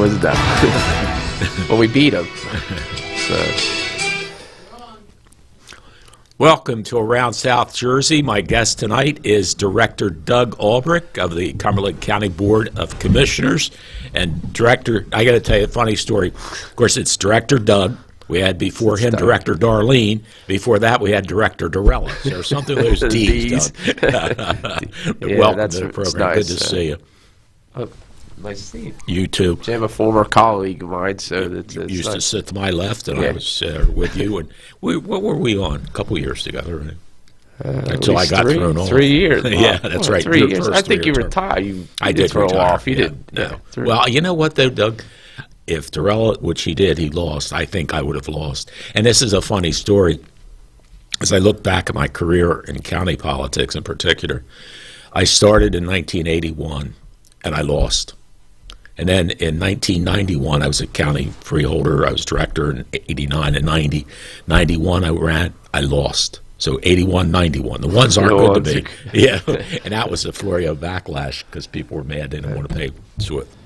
was done. Well, we beat them. So. Welcome to Around South Jersey. My guest tonight is Director Doug Albrecht of the Cumberland County Board of Commissioners. And Director, I got to tell you a funny story. Of course, it's Director Doug. We had before him Director Darlene. Before that, we had Director Dorella. So there's something with those D's. Welcome to the program. Nice. Good to see you. Nice to see you. You too. I'm a former colleague of mine, so it's used nice. to sit to my left, and I was with you. And what were we on? A couple years together, right? Until I got thrown off. 3 years. Yeah, that's right. 3 years. I think you term. retired. I did throw retire. off. You did. No. Yeah. Well, you know what, though, Doug? If Dorella, which he did, he lost, I think I would have lost. And this is a funny story. As I look back at my career in county politics in particular, I started in 1981, and I lost. And then in 1991, I was a county freeholder. I was director in 89 and 90. 91, I ran. I lost. So 81, 91. The ones aren't good to me. Yeah. And that was a flurry of backlash because people were mad. They didn't want to pay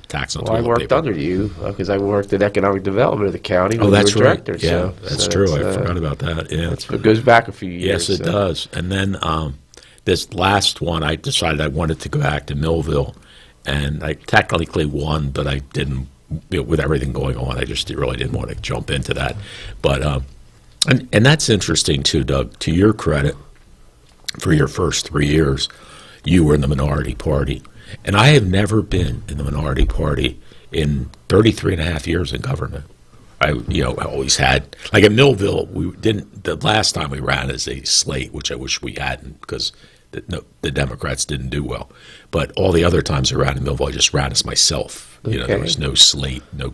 tax on Well, I toilet worked paper. under you because I worked in economic development of the county. Oh, that's you were right. director, Yeah, that's true. I that's, forgot about that. Yeah. It goes back a few years. Yes, it does. And then this last one, I decided I wanted to go back to Millville. And I technically won, but I didn't, with everything going on, I just really didn't want to jump into that. But, and that's interesting too, Doug, to your credit, for your first 3 years, you were in the minority party. And I have never been in the minority party in 33 and a half years in government. I always had, like in Millville, the last time we ran as a slate, which I wish we hadn't because the Democrats didn't do well. But all the other times I ran in Millville, I just ran as myself. Okay. There was no slate, no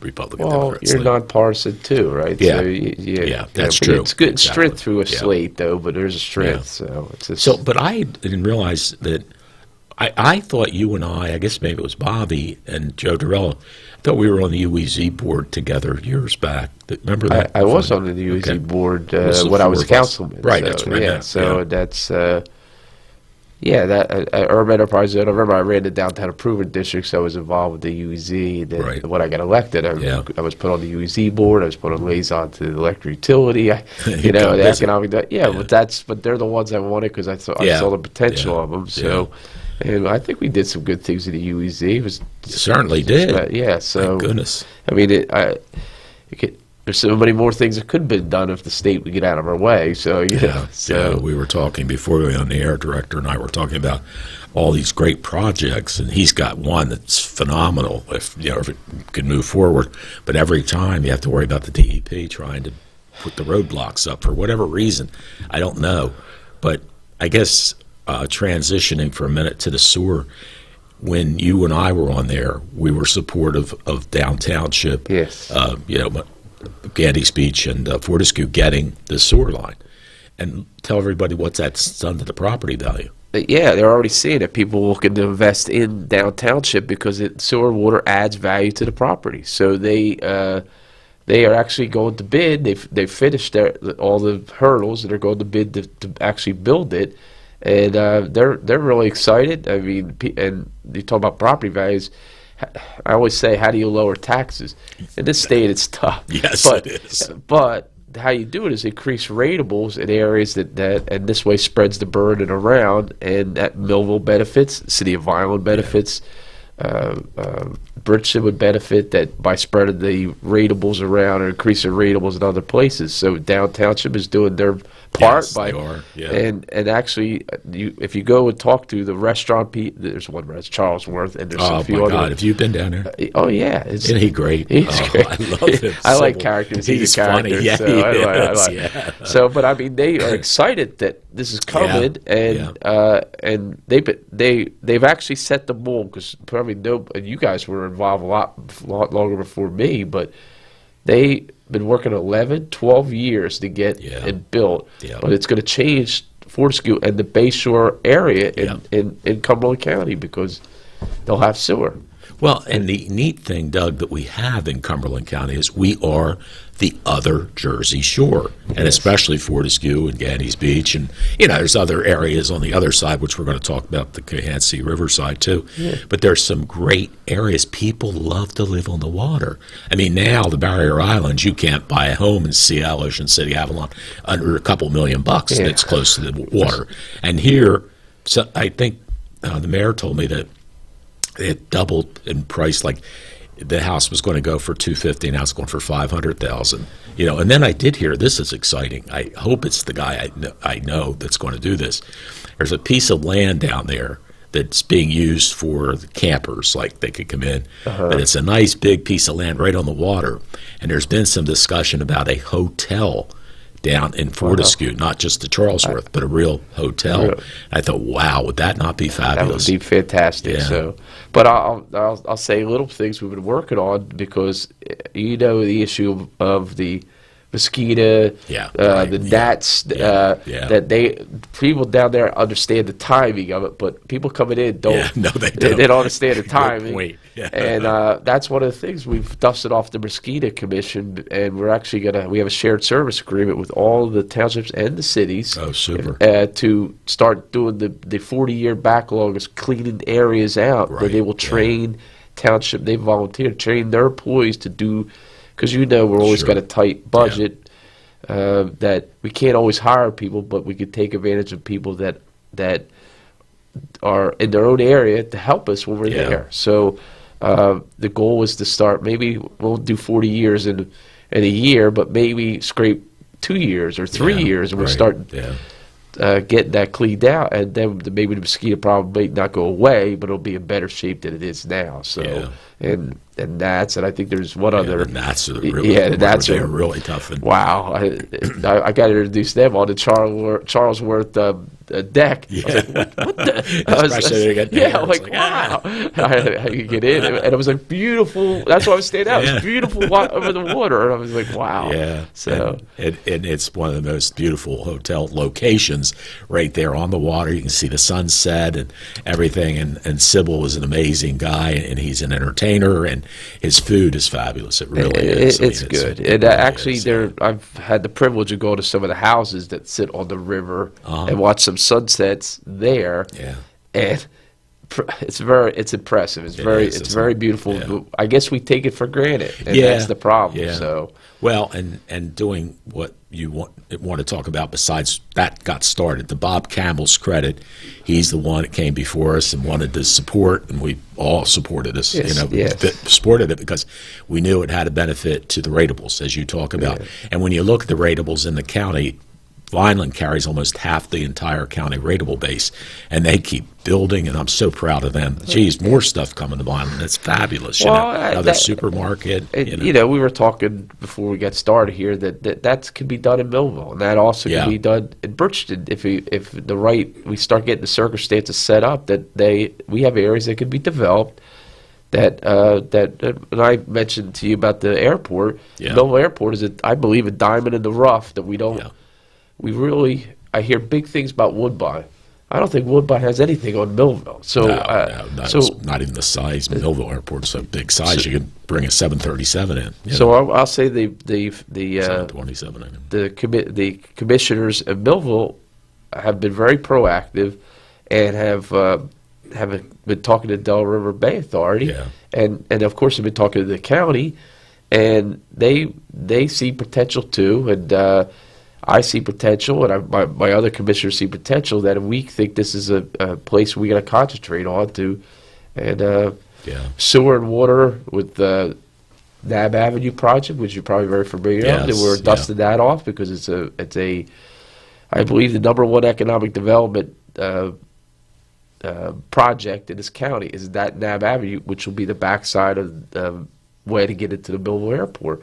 Republican, well, Democrat you're slate. nonpartisan too, right? Yeah. So Yeah, that's true. It's good Exactly. strength through a slate, though, but there's a strength. Yeah. So it's just, But I didn't realize that. I thought you and I guess maybe it was Bobby and Joe Dorella, I thought we were on the UEZ board together years back. Remember that? I was on the UEZ board when I was a councilman. Right, so, that's right. Yeah, so that's that urban enterprise zone. I remember I ran the downtown improvement district, so I was involved with the UEZ. And then Right. when I got elected, I was put on the UEZ board. I was put on liaison to the electric utility. The economic. But they're the ones I wanted because I saw the potential of them. So. Yeah. And I think we did some good things in the UEZ. It was certainly did. Yeah. So thank goodness. I mean, there's so many more things that could have been done if the state would get out of our way. So So we were talking before we went on the air. Director and I were talking about all these great projects, and he's got one that's phenomenal. If it could move forward, but every time you have to worry about the DEP trying to put the roadblocks up for whatever reason. I don't know, but I guess. Transitioning for a minute to the sewer, when you and I were on there, we were supportive of downtownship. Yes. Gandy's Beach and Fortescue getting the sewer line. And tell everybody what's that's done to the property value. Yeah, they're already seeing it. People looking to invest in downtownship because sewer water adds value to the property. So they are actually going to bid. They've finished all the hurdles, and they're going to bid to actually build it. And they're really excited. I mean, and you talk about property values. I always say, how do you lower taxes? In this state, it's tough. Yes, it is. But how you do it is increase ratables in areas that and this way spreads the burden around, and that Millville benefits, the city of Vineland benefits, Bridgeton would benefit that by spreading the ratables around or increasing ratables in other places. So downtownship is doing their part Yes, by they are. Yeah. and actually if you go and talk to the restaurant people, there's one restaurant, Charlesworth, and there's a few my other. God, have you been down there? Oh yeah, Isn't he great? He's great. I love him. I like characters. He's a character. funny. Yeah, so he I is. like. Yeah. So, but I mean, they are excited that this is coming, and they've actually set the mold because probably and you guys were involved a lot longer before me, but they've been working 11, 12 years to get it built. Yeah. But it's going to change Fortescue and the Bayshore area in Cumberland County because they'll have sewer. Well, and the neat thing, Doug, that we have in Cumberland County is we are the other Jersey Shore, and especially Fortescue and Gaddy's Beach, and there's other areas on the other side, which we're going to talk about, the Cohansey Riverside too. Yeah. But there's some great areas. People love to live on the water. I mean, now the Barrier Islands, you can't buy a home in Seattle, Ocean City, Avalon under a couple $1,000,000 that's close to the water. And here, so I think the mayor told me that it doubled in price. Like the house was going to go for $250,000, now it's going for $500,000. And then I did hear, this is exciting. I hope it's the guy I know that's going to do this. There's a piece of land down there that's being used for the campers, like they could come in. But it's a nice big piece of land right on the water. And there's been some discussion about a hotel down in Fortescue, not just the Charlesworth, but a real hotel. I thought, wow, would that not be fabulous? That would be fantastic. Yeah. So, but I'll say little things we've been working on, because the issue of the mosquito, the gnats, that people down there understand the timing of it, but people coming in don't. Yeah, no, they don't. They don't understand the timing. Good point. Yeah. And that's one of the things we've dusted off the Mosquito Commission, and we're actually we have a shared service agreement with all the townships and the cities. Oh, super. To start doing the 40-year backlog of cleaning areas out, where they will train township, they volunteer to train their employees to do, because we're always got a tight budget, that we can't always hire people, but we could take advantage of people that are in their own area to help us when we're there. So the goal is to start, maybe we'll do 40 years in a year, but maybe scrape 2 years or 3 years, and we'll start getting that cleaned out, and then maybe the mosquito problem may not go away, but it'll be in better shape than it is now. So and gnats, and I think there's one other. The gnats are they're really tough. Wow, I got to introduce them on the Charlesworth deck. Yeah. I was like, what the? I'm like wow. How you get in, and it was like beautiful. That's why I was staying out. It was beautiful over the water, and I was like, wow. Yeah. So and it's one of the most beautiful hotel locations right there on the water. You can see the sunset and everything. And Sybil is an amazing guy, and he's an entertainer, and his food is fabulous. It really is. It's good. And actually, I've had the privilege of going to some of the houses that sit on the river and watch some sunsets there. Yeah. And it's impressive. It's very beautiful. Yeah. I guess we take it for granted, and that's the problem. Yeah. So well, and doing what you want to talk about besides that got started. To Bob Campbell's credit, he's the one that came before us and wanted to support, and we all supported us. Supported it because we knew it had a benefit to the ratables, as you talk about. Yeah. And when you look at the ratables in the county, Vineland carries almost half the entire county rateable base, and they keep building, and I'm so proud of them. Geez, more stuff coming to Vineland. That's fabulous. Another supermarket. We were talking before we got started here that could be done in Millville, and that also can be done in Birchton if we start getting the circumstances set up that we have areas that could be developed. That and I mentioned to you about the airport. Yeah. Millville Airport is, I believe, a diamond in the rough that we don't. Yeah. I hear big things about Woodbine. I don't think Woodbine has anything on Millville. So, not even the size. Millville Airport's a big size. You can bring a 737 in. So I'll say the 727 in. The commissioners of Millville have been very proactive and have been talking to Del River Bay Authority, and of course have been talking to the county, and they see potential too, and. I see potential, and my other commissioners see potential, that we think this is a place we got to concentrate on sewer and water with the Nab Avenue project, which you're probably very familiar with, and we're dusting that off because it's a I believe the #1 economic development project in this county is that Nab Avenue, which will be the backside of the way to get into the Millville Airport.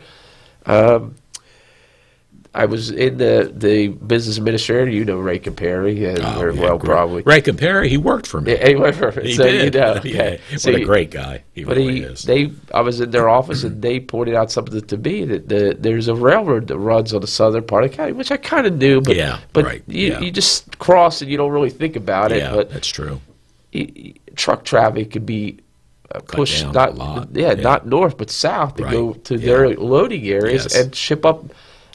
I was in the business administrator, Ray Comperi, very well, great. Probably. Ray Comperi, he worked for me. He worked for me. He so did. What a great guy. He really is. I was in their office, and they pointed out something to me that there's a railroad that runs on the southern part of the county, which I kind of knew, but you just cross and you don't really think about it. Yeah, but that's true. Truck traffic could be push down not a lot. not north but south to Right. go to Yeah. their loading areas Yes. and ship up.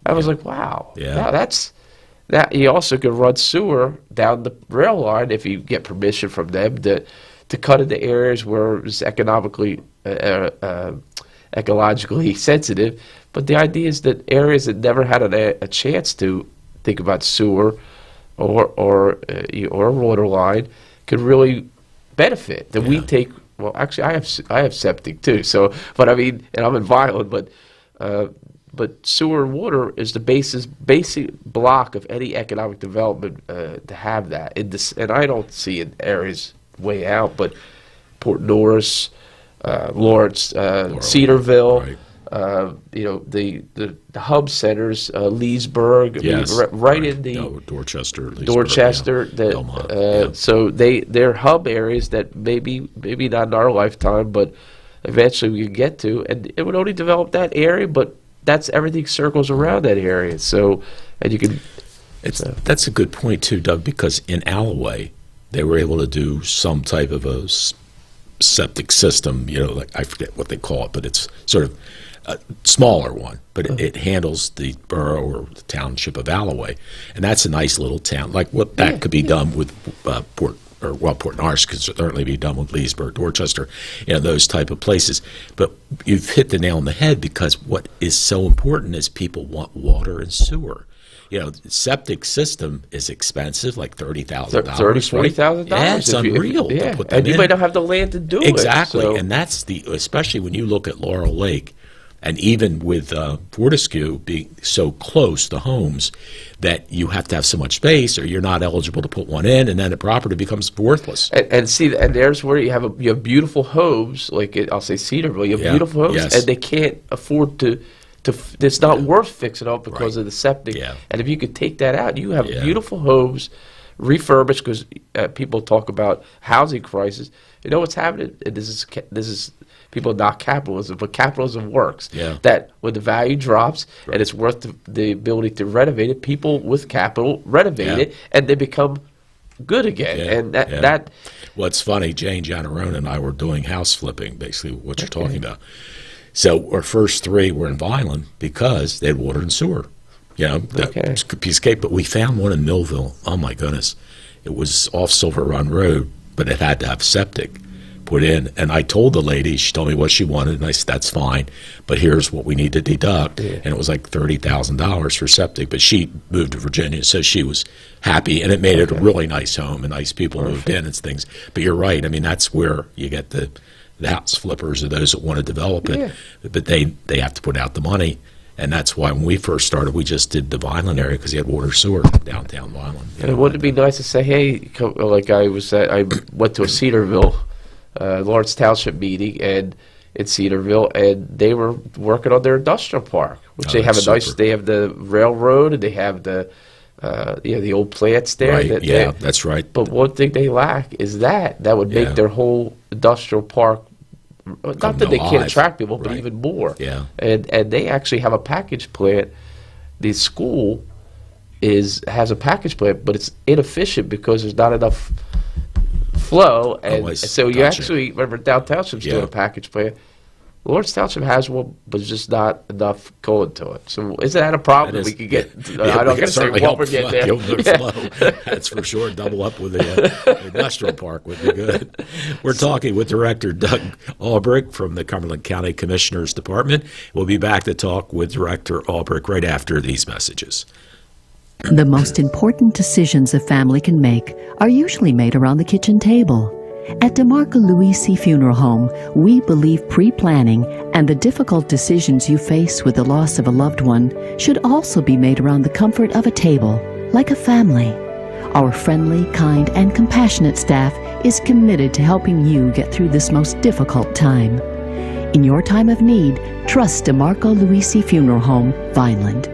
I was like, wow, Yeah. that's that. You also could run sewer down the rail line if you get permission from them to cut into areas where it's economically ecologically sensitive. But the idea is that areas that never had a chance to think about sewer or a water line could really benefit. That we take. Well, actually, I have septic too. So, but I mean, and I'm in Violent, but sewer and water is the basic block of any economic development to have that. And I don't see it areas way out, but Port Norris, Lawrence, Cedarville. Right. The hub centers, Leesburg, Yes, right in the Dorchester, Leesburg, Dorchester. yeah. Belmont, So they're hub areas that maybe not in our lifetime, but eventually we can get to, and it would only develop that area, but that's everything circles around that area. So, and you can. That's a good point too, Doug, because in Alloway they were able to do some type of a septic system. Like I forget what they call it, but it's sort of a smaller one, but it handles the borough or the township of Alloway, and that's a nice little town. Like what that could be done with Port Norris could certainly be done with Leesburg, Dorchester, those type of places. But you've hit the nail on the head, because what is so important is people want water and sewer. Septic system is expensive, like $30,000. $40,000. Yeah, it's unreal. To put them and you in. might not have the land to do Exactly, it. and that's especially when you look at Laurel Lake, and even with Fortescue being so close to homes, that you have to have so much space, or you're not eligible to put one in, and then the property becomes worthless. And there's where you have beautiful homes, like I'll say Cedarville. You have beautiful homes, yes. and they can't afford to. It's not worth fixing up because Right. of the septic. Yeah. And if you could take that out, you have beautiful homes, refurbished, because people talk about housing crisis. You know what's happening? And this is people knock capitalism, but capitalism works. Yeah. That when the value drops and it's worth the ability to renovate it, people with capital renovate it, and they become good again. Yeah. And that Well, it's funny. Jane Janarone and I were doing house flipping, basically what you're talking about. So our first three were in Vineland because they had water and sewer. It's a piece of cake. But we found one in Millville. Oh, my goodness. It was off Silver Run Road, but it had to have septic put in. And I told the lady, she told me what she wanted, and I said, that's fine, but here's what we need to deduct. Yeah. And it was like $30,000 for septic. But she moved to Virginia, so she was happy, and it made it a really nice home, and nice people moved in and things. But you're right. I mean, that's where you get the house flippers or those that want to develop it, but they have to put out the money, and that's why when we first started, we just did the Vineland area because you had water sewer downtown Vineland. And wouldn't it be nice to say, hey, like I went to a Cedarville, Lawrence Township meeting, and in Cedarville, and they were working on their industrial park, which they have they have the railroad, and they have the old plants there. Right. That's right. But one thing they lack is that would make their whole industrial park, not that they can't attract people, but even more. Yeah. And they actually have a package plant. The school has a package plant, but it's inefficient because there's not enough flow. And so you actually, remember, downtown Township's doing a package plant. Lawrence Township has one, but it's just not enough going to it. So isn't that a problem? We could get. I'm not going to say what we're getting there. Flow. That's for sure. Double up with the industrial park would be good. We're talking with Director Doug Albrecht from the Cumberland County Commissioner's Department. We'll be back to talk with Director Albrecht right after these messages. The most important decisions a family can make are usually made around the kitchen table. At DeMarco Luisi Funeral Home, we believe pre-planning and the difficult decisions you face with the loss of a loved one should also be made around the comfort of a table, like a family. Our friendly, kind, and compassionate staff is committed to helping you get through this most difficult time. In your time of need, trust DeMarco Luisi Funeral Home, Vineland.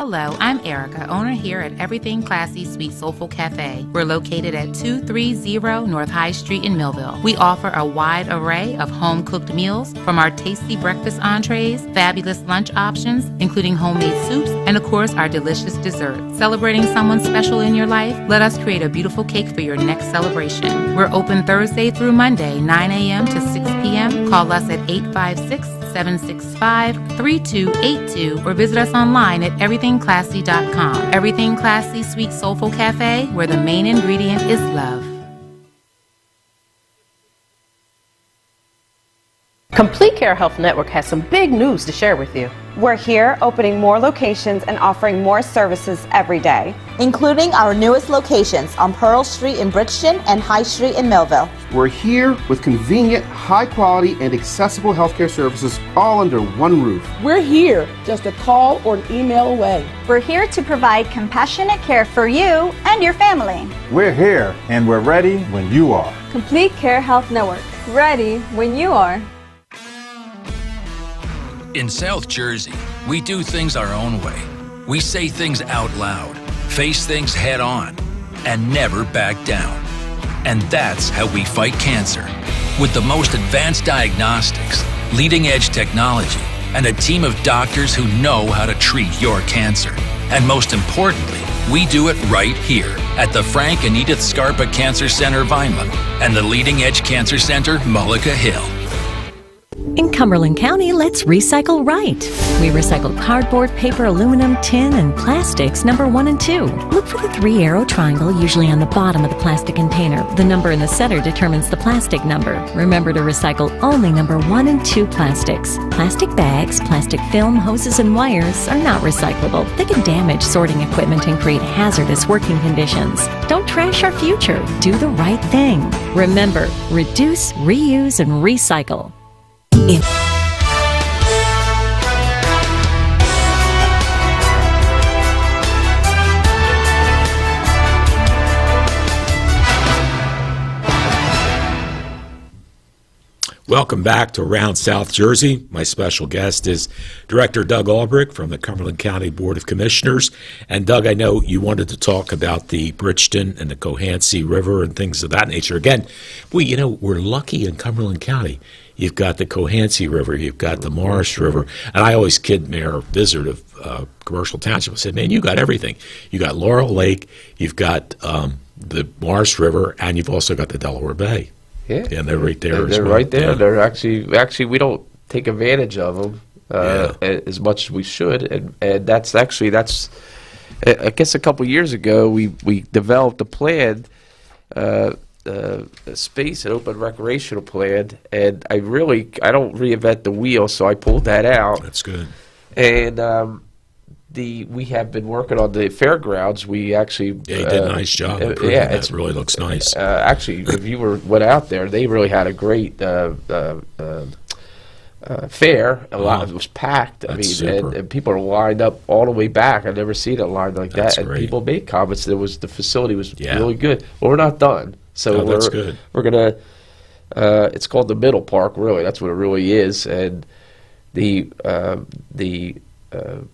Hello, I'm Erica, owner here at Everything Classy Sweet Soulful Cafe. We're located at 230 North High Street in Millville. We offer a wide array of home-cooked meals, from our tasty breakfast entrees, fabulous lunch options, including homemade soups, and of course, our delicious desserts. Celebrating someone special in your life? Let us create a beautiful cake for your next celebration. We're open Thursday through Monday, 9 a.m. to 6 p.m. Call us at 856-765-3282 or visit us online at everythingclassy.com. Everything Classy Sweet Soulful Cafe, where the main ingredient is love. Complete Care Health Network has some big news to share with you. We're here opening more locations and offering more services every day, including our newest locations on Pearl Street in Bridgeton and High Street in Millville. We're here with convenient, high-quality, and accessible healthcare services all under one roof. We're here just a call or an email away. We're here to provide compassionate care for you and your family. We're here and we're ready when you are. Complete Care Health Network, ready when you are. In South Jersey, we do things our own way. We say things out loud, face things head on, and never back down. And that's how we fight cancer. With the most advanced diagnostics, leading-edge technology, and a team of doctors who know how to treat your cancer. And most importantly, we do it right here at the Frank and Edith Scarpa Cancer Center, Vineland, and the Leading Edge Cancer Center, Mullica Hill. In Cumberland County, let's recycle right. We recycle cardboard, paper, aluminum, tin, and plastics number 1 and 2. Look for the 3-arrow triangle, usually on the bottom of the plastic container. The number in the center determines the plastic number. Remember to recycle only number 1 and 2 plastics. Plastic bags, plastic film, hoses, and wires are not recyclable. They can damage sorting equipment and create hazardous working conditions. Don't trash our future. Do the right thing. Remember, reduce, reuse, and recycle. Welcome back to Around South Jersey. My special guest is Director Doug Albrecht from the Cumberland County Board of Commissioners. And Doug, I know you wanted to talk about the Bridgeton and the Cohansey River and things of that nature. Again, we're lucky in Cumberland County. You've got the Cohansey River, you've got the Morris River, and I always kid Mayor Vizard of Commercial Township. I said, man, you got everything. You got Laurel Lake, you've got the Morris River, and you've also got the Delaware Bay. Yeah, and they're right there. They're right there. Yeah. They're actually we don't take advantage of them as much as we should, and that's I guess a couple years ago we developed a plan. Space and open recreational plan, and I don't reinvent the wheel, so I pulled that out. That's good. And we have been working on the fairgrounds. We actually you did a nice job. It really looks nice. Actually, if you went out there, they really had a great fair. A lot of it was packed. I mean, and people are lined up all the way back. I've never seen it lined like that. And people made comments. The facility was really good. Well, we're not done. So that's good. We're gonna. It's called the Middle Park. Really, that's what it really is. And the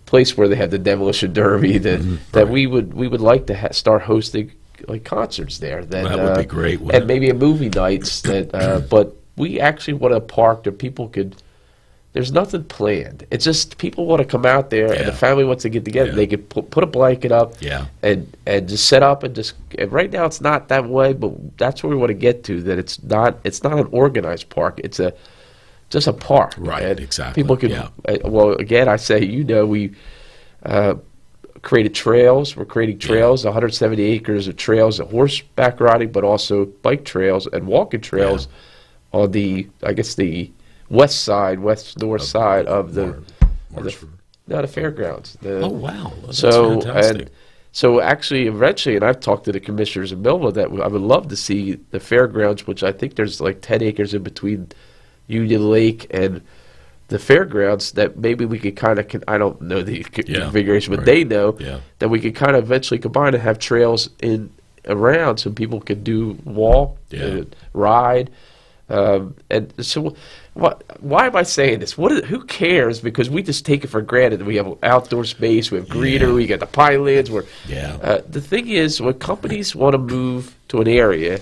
place where they had the demolition derby that we would like to start hosting like concerts there. That would be great. And maybe a movie nights. But we actually want a park that people could. There's nothing planned. It's just people want to come out there, and the family wants to get together. They could put a blanket up, and just set up and just. And right now, it's not that way, but that's where we want to get to. That it's not an organized park. It's just a park. Right. And exactly. People can. Well, again, I say we created trails. We're creating trails. 170 acres of trails, of horseback riding, but also bike trails and walking trails on the north side of the fairgrounds. Oh wow! That's fantastic. So actually, eventually, and I've talked to the commissioners in Millville that I would love to see the fairgrounds, which I think there's like 10 acres in between Union Lake and the fairgrounds, that maybe we could kind of, I don't know the configuration, but they know that we could kind of eventually combine and have trails around so people could walk, ride. And so, why am I saying this? Who cares? Because we just take it for granted that we have outdoor space, we have greenery, we got the pine-lands. The thing is, when companies want to move to an area,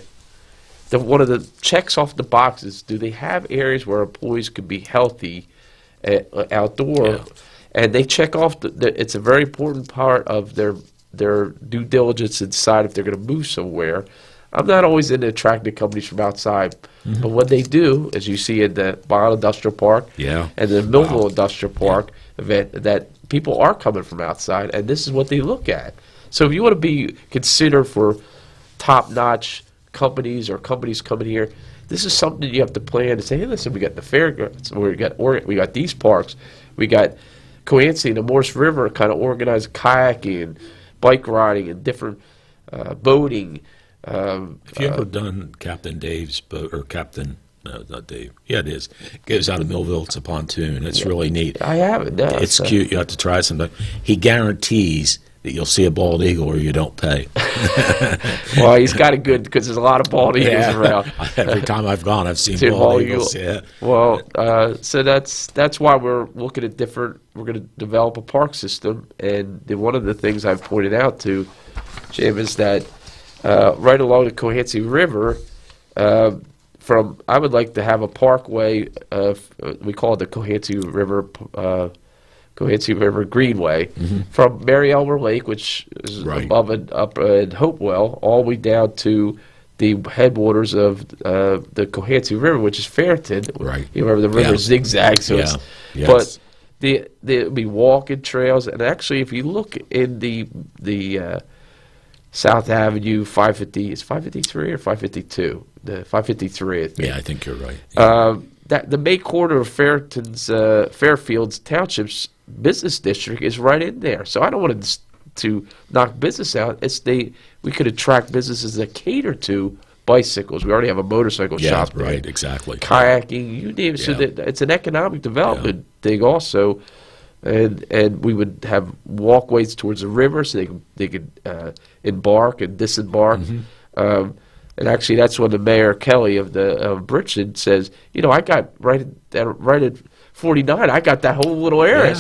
one of the checks off the boxes, do they have areas where employees could be healthy outdoor? Yeah. And they check off, it's a very important part of their due diligence to decide if they're going to move somewhere. I'm not always into attracting companies from outside, but what they do, as you see in the Bond Industrial Park and the Millville Industrial Park event, that people are coming from outside, and this is what they look at. So if you want to be considered for top-notch companies or companies coming here, this is something you have to plan to say, hey, listen, we got the fairgrounds, we got these parks, we got Comanche and the Morse River kind of organized kayaking and bike riding and different boating. Have you ever done Captain Dave's boat, or Captain, no, not Dave. Yeah, it is. It goes out of Millville. It's a pontoon. It's really neat. I haven't. No, it's cute. You have to try sometime. He guarantees that you'll see a bald eagle or you don't pay. Well, he's got it good because there's a lot of bald eagles around. Every time I've gone, I've seen bald eagles. Yeah. Well, so that's why we're looking at different. We're going to develop a park system, and one of the things I've pointed out to Jim is that right along the Comanche River, I would like to have a parkway. We call it the Comanche River Greenway, from Mary Elmer Lake, which is above and up in Hopewell, all the way down to the headwaters of the Comanche River, which is Fairton. Right. You remember the river zigzags. So but there'll be walking trails, and actually, if you look in the South Avenue 550, is 553 or 552? The 553, I think. Yeah, I think you're right. That the main corner of Fairfield's Township's business district is right in there. So I don't want to knock business out. We could attract businesses that cater to bicycles. We already have a motorcycle shop there. Right, exactly. Kayaking, you name it. So that it's an economic development thing also. And we would have walkways towards the river so they could embark and disembark. And actually, that's when the Mayor Kelly of Bridgeton says, I got right at 49, I got that whole little area.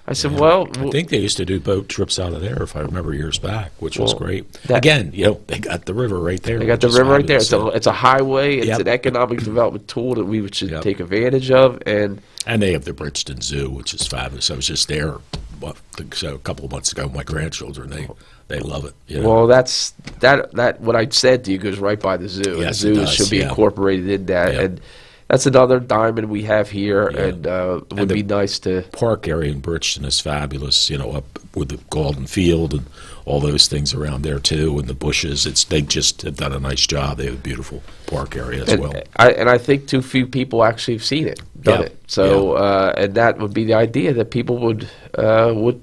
I said, well, I think they used to do boat trips out of there, if I remember, years back, which was great. Again, they got the river right there. They got the river right there. It's a highway. It's an economic development tool that we should take advantage of. And they have the Bridgeton Zoo, which is fabulous. I was just there a couple of months ago with my grandchildren. They love it. Well, that's what I said to you goes right by the zoo. Yes, the zoo should be incorporated in that. And that's another diamond we have here, and it would be nice to. Park area in Bridgeton is fabulous, up with the Golden Field and all those things around there too, and the bushes. They just have done a nice job. They have a beautiful park area as well. I think too few people actually have seen it, done it. So, and that would be the idea, that people would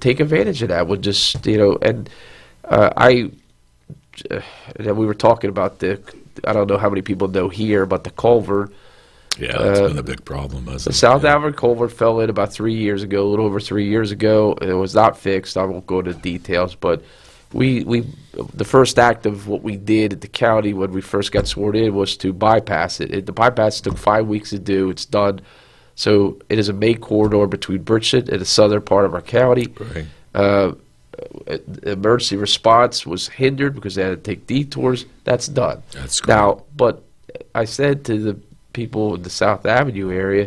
take advantage of that. Would just, and we were talking about I don't know how many people know here, but the culvert. Yeah, it's been a big problem. The South Alvord culvert fell in about 3 years ago, a little over 3 years ago. It was not fixed. I won't go into details, but the first act of what we did at the county when we first got sworn in was to bypass it. The bypass took 5 weeks to do. It's done. So it is a main corridor between Bridgeton and the southern part of our county. Right. Emergency response was hindered because they had to take detours. That's done. That's great. Now, but I said to the people in the South Avenue area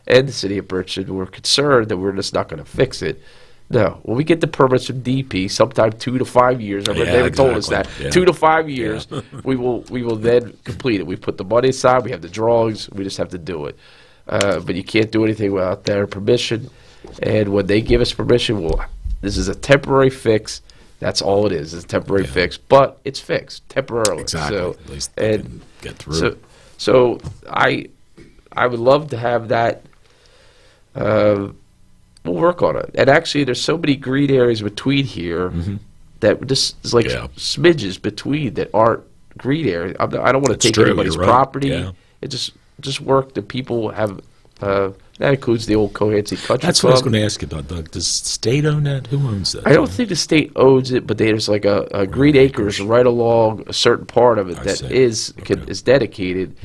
and the city of Bridgeton were concerned that we're just not going to fix it. No, when we get the permits from DP, sometime 2 to 5 years. They told us that 2 to 5 years, we will then complete it. We put the money aside. We have the drawings. We just have to do it. But you can't do anything without their permission. And when they give us permission, this is a temporary fix. That's all it is. It's a temporary fix, but it's fixed temporarily. Exactly. So, at least they can get through. So I would love to have that. We'll work on it. And actually, there's so many green areas between here that just is like smidges between that aren't green areas. I don't want to take anybody's property. It just work that people have. That includes the old Comanche Country Club. That's what I was going to ask you about, Doug. Does the state own that? Who owns that? I don't think the state owns it, but there's like a green acres right along a certain part of it that is dedicated.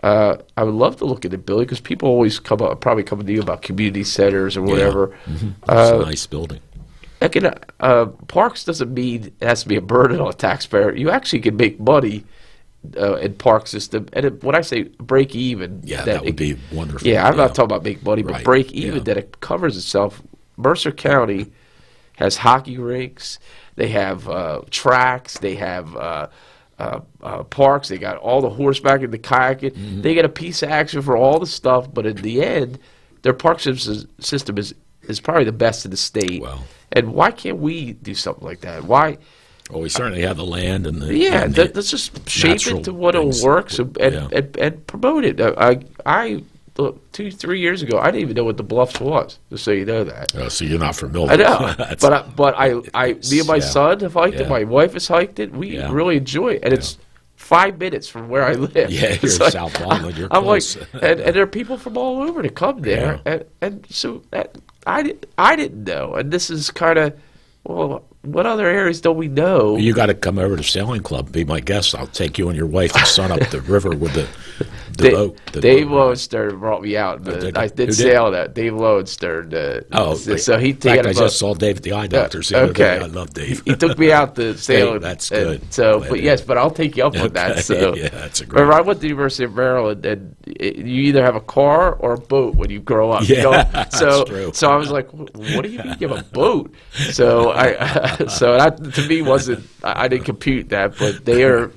I would love to look at it, Billy, because people always probably come to you about community centers or whatever. Yeah. It's a nice building. Again, parks doesn't mean it has to be a burden on a taxpayer. You actually can make money in park system, and when I say break even, that would be wonderful. Yeah, I'm not talking about make money, but Right. break even that it covers itself. Mercer County has hockey rinks, they have tracks, they have parks, they got all the horseback and the kayaking. They get a piece of action for all the stuff, but in the end, their park system is probably the best in the state. Well, and why can't we do something like that? Why? Well, we certainly have the land and the let's just shape it to what will work and promote it. I look, 2-3 years ago, I didn't even know what the Bluffs was. Just so you know that. Oh, so you're not familiar. I know, but me and my son have hiked it. My wife has hiked it. We really enjoy it, and it's 5 minutes from where I live. Yeah, you're like, South Baldwin. You're I'm close. like, and there are people from all over to come there, and so I didn't know, and this is kind of, well, what other areas don't we know? You got to come over to Sailing Club. Be my guest. I'll take you and your wife and son up the river with the boat. Dave Lowenstern brought me out. I did sail that. Dave Lowenstern. So he I just saw Dave at the eye doctor. Okay, I love Dave. He took me out to sail. Hey, that's good. So, but I'll take you up on that. So, yeah, that's a great. Remember, I went to the University of Maryland, and you either have a car or a boat when you grow up. Yeah, that's true. So I was like, what do you mean you have a boat? So so that to me wasn't. I didn't compute that, but they are.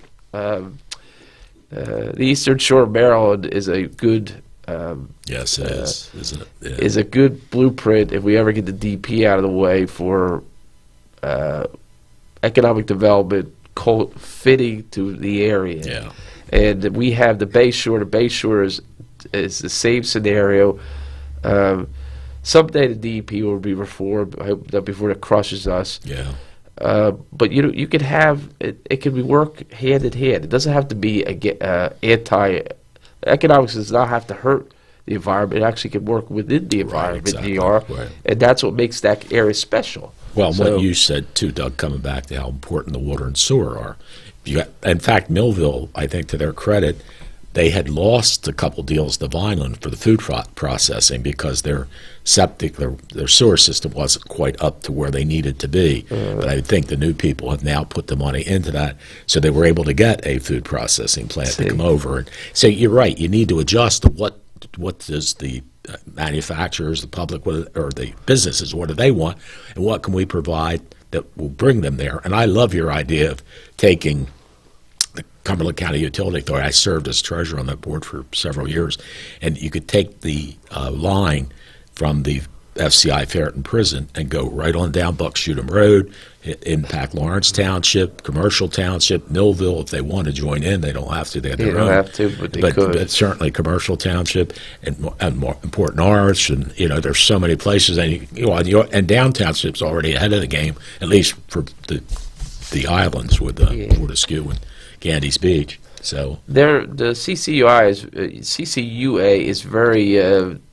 The Eastern Shore of Maryland is a good. Yes, it is, isn't it? Yeah. Is a good blueprint if we ever get the DP out of the way for economic development fitting to the area. Yeah. And we have the Bay Shore. The Bay Shore is the same scenario. Someday the DEP will be reformed. I hope that before it crushes us. Yeah. But you can have it can be work hand in hand. It doesn't have to be economics does not have to hurt the environment. It actually can work within the environment. Exactly. Right. And that's what makes that area special. Well, what you said too, Doug, coming back to how important the water and sewer are. In fact, Millville, I think to their credit, they had lost a couple deals to Vineland for the food processing because their septic, their sewer system wasn't quite up to where they needed to be. But I think the new people have now put the money into that, so they were able to get a food processing plant to come over. And so you're right, you need to adjust to what does the manufacturers, the public, or the businesses, what do they want, and what can we provide that will bring them there. And I love your idea of taking the Cumberland County Utility Authority. I served as treasurer on that board for several years, and you could take the line from the FCI Ferreton Prison and go right on down Buckshootum Road, impact Lawrence Township, Commercial Township, Millville. If they want to join in, they don't have to. They have their own. Don't have to, but they could. But certainly Commercial Township and more important Norwich, and there's so many places. And and down township's already ahead of the game, at least for the islands with Fortescue and Gandy's Beach. So the CCUA is very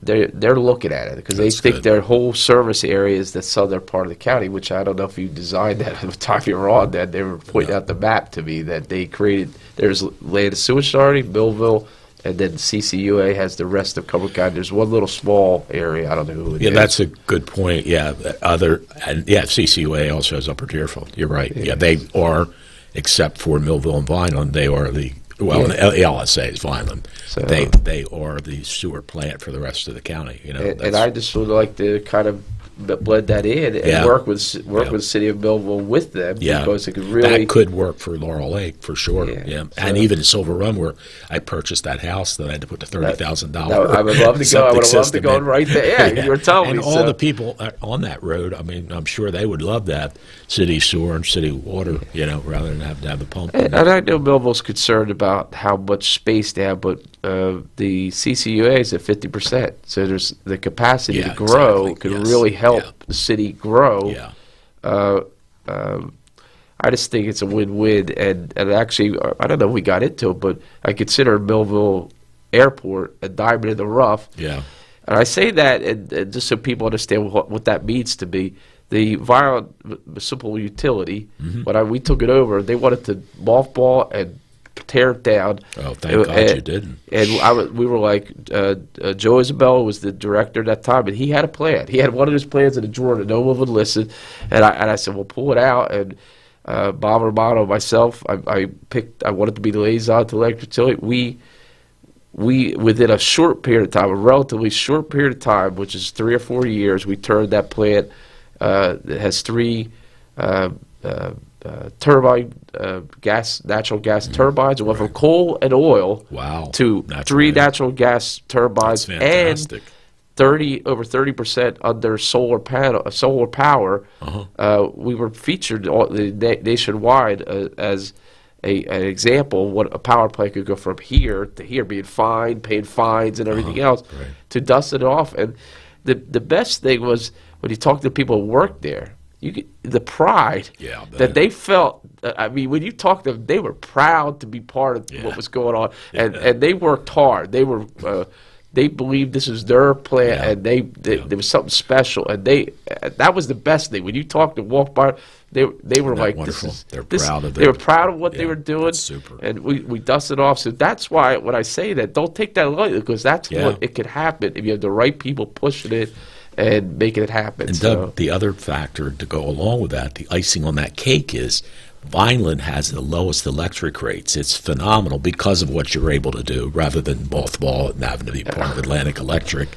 they're looking at it because they think their whole service area is the southern part of the county, which I don't know if you designed that at the time you were on that. They were pointing out the map to me that they created. There's Land and Sewage Authority, Millville, and then CCUA has the rest of Cumberland County. There's one little small area. I don't know who it is. Yeah, that's a good point. Yeah, CCUA also has Upper Deerfield. You're right. Yeah, they are, except for Millville and Vineland, they are the LSA is Vineland. So, they are the sewer plant for the rest of the county. And I just would like to kind of blend that in and work with the city of Millville with them because it could really that could work for Laurel Lake for sure. Yeah. And even Silver Run, where I purchased that house that I had to put the $30,000. I would love to go. I would love to go right there. Yeah, you were telling and me. And all the people on that road, I mean, I'm sure they would love that city sewer and city water, rather than have to have the pump. And I know Millville's concerned about how much space they have, but the CCUA is at 50%. So there's the capacity to grow could really help the city grow. Yeah. I just think it's a win-win, and actually, I don't know if we got into it, but I consider Millville Airport a diamond in the rough. Yeah. And I say that and just so people understand what that means to me. The Violent Municipal Utility, when we took it over, they wanted to mothball and tear it down. Oh, thank God you didn't. And we were like, Joe Isabella was the director at that time, and he had a plan. He had one of his plans in a drawer that no one would listen. And I said, well, pull it out. And Bob Romano, myself, I wanted to be the liaison to electric utility. We within a short period of time, a relatively short period of time, which is 3 or 4 years, we turned that plant that has 3 turbine natural gas turbines. It went from coal and oil to 3 natural gas turbines and over 30% under solar power. We were featured nationwide as an example of what a power plant could go from here to here, being fined, paying fines and everything else, to dust it off. And the best thing was when you talk to people who worked there, the pride that they felt. I mean, when you talk to them, they were proud to be part of what was going on, and they worked hard. They were. They believed this was their plant, and there was something special, and that was the best thing. When you talk to walk by, they were like, they're proud of it. They were proud of what they were doing. That's super. And we dusted off. So that's why when I say that, don't take that lightly, because that's what it could happen if you have the right people pushing it and making it happen. And Doug, the other factor to go along with that, the icing on that cake, is Vineland has the lowest electric rates. It's phenomenal because of what you're able to do rather than mothball and having to be part of Atlantic Electric.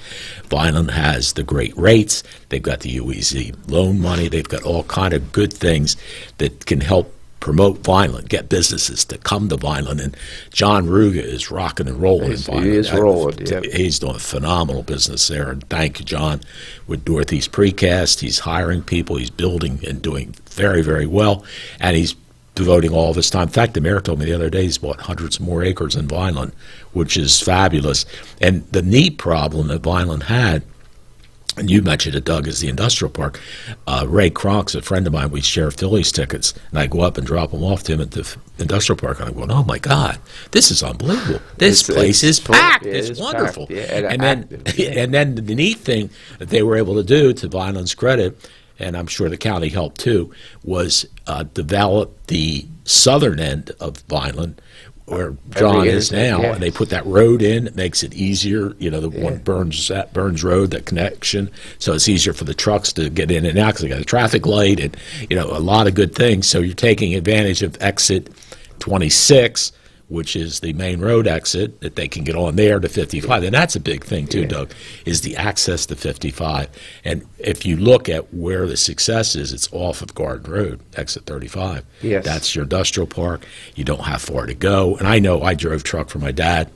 Vineland has the great rates. They've got the UEZ loan money. They've got all kind of good things that can help promote Vineland, get businesses to come to Vineland. And John Ruga is rocking and rolling in Vineland. He is rolling, He's doing a phenomenal business there. And thank you, John, with Northeast Precast. He's hiring people. He's building and doing very, very well. And he's devoting all of his time. In fact, the mayor told me the other day he's bought hundreds more acres in Vineland, which is fabulous. And the neat problem that Vineland had, and you mentioned it, Doug, is the industrial park. Ray Kronk's a friend of mine. We share Phillies tickets, and I go up and drop them off to him at the industrial park, and I'm going, oh, my God, this is unbelievable. This place is packed. It's wonderful. And then the neat thing that they were able to do, to Vineland's credit, and I'm sure the county helped too, was develop the southern end of Vineland, where John is now, and they put that road in. It makes it easier, the one Burns Road, that connection, so it's easier for the trucks to get in and out because they got a traffic light and a lot of good things. So you're taking advantage of exit 26, which is the main road exit that they can get on there to 55. And that's a big thing too, Doug, is the access to 55. And if you look at where the success is, it's off of Garden Road, exit 35. Yes. That's your industrial park. You don't have far to go. And I know I drove truck for my dad.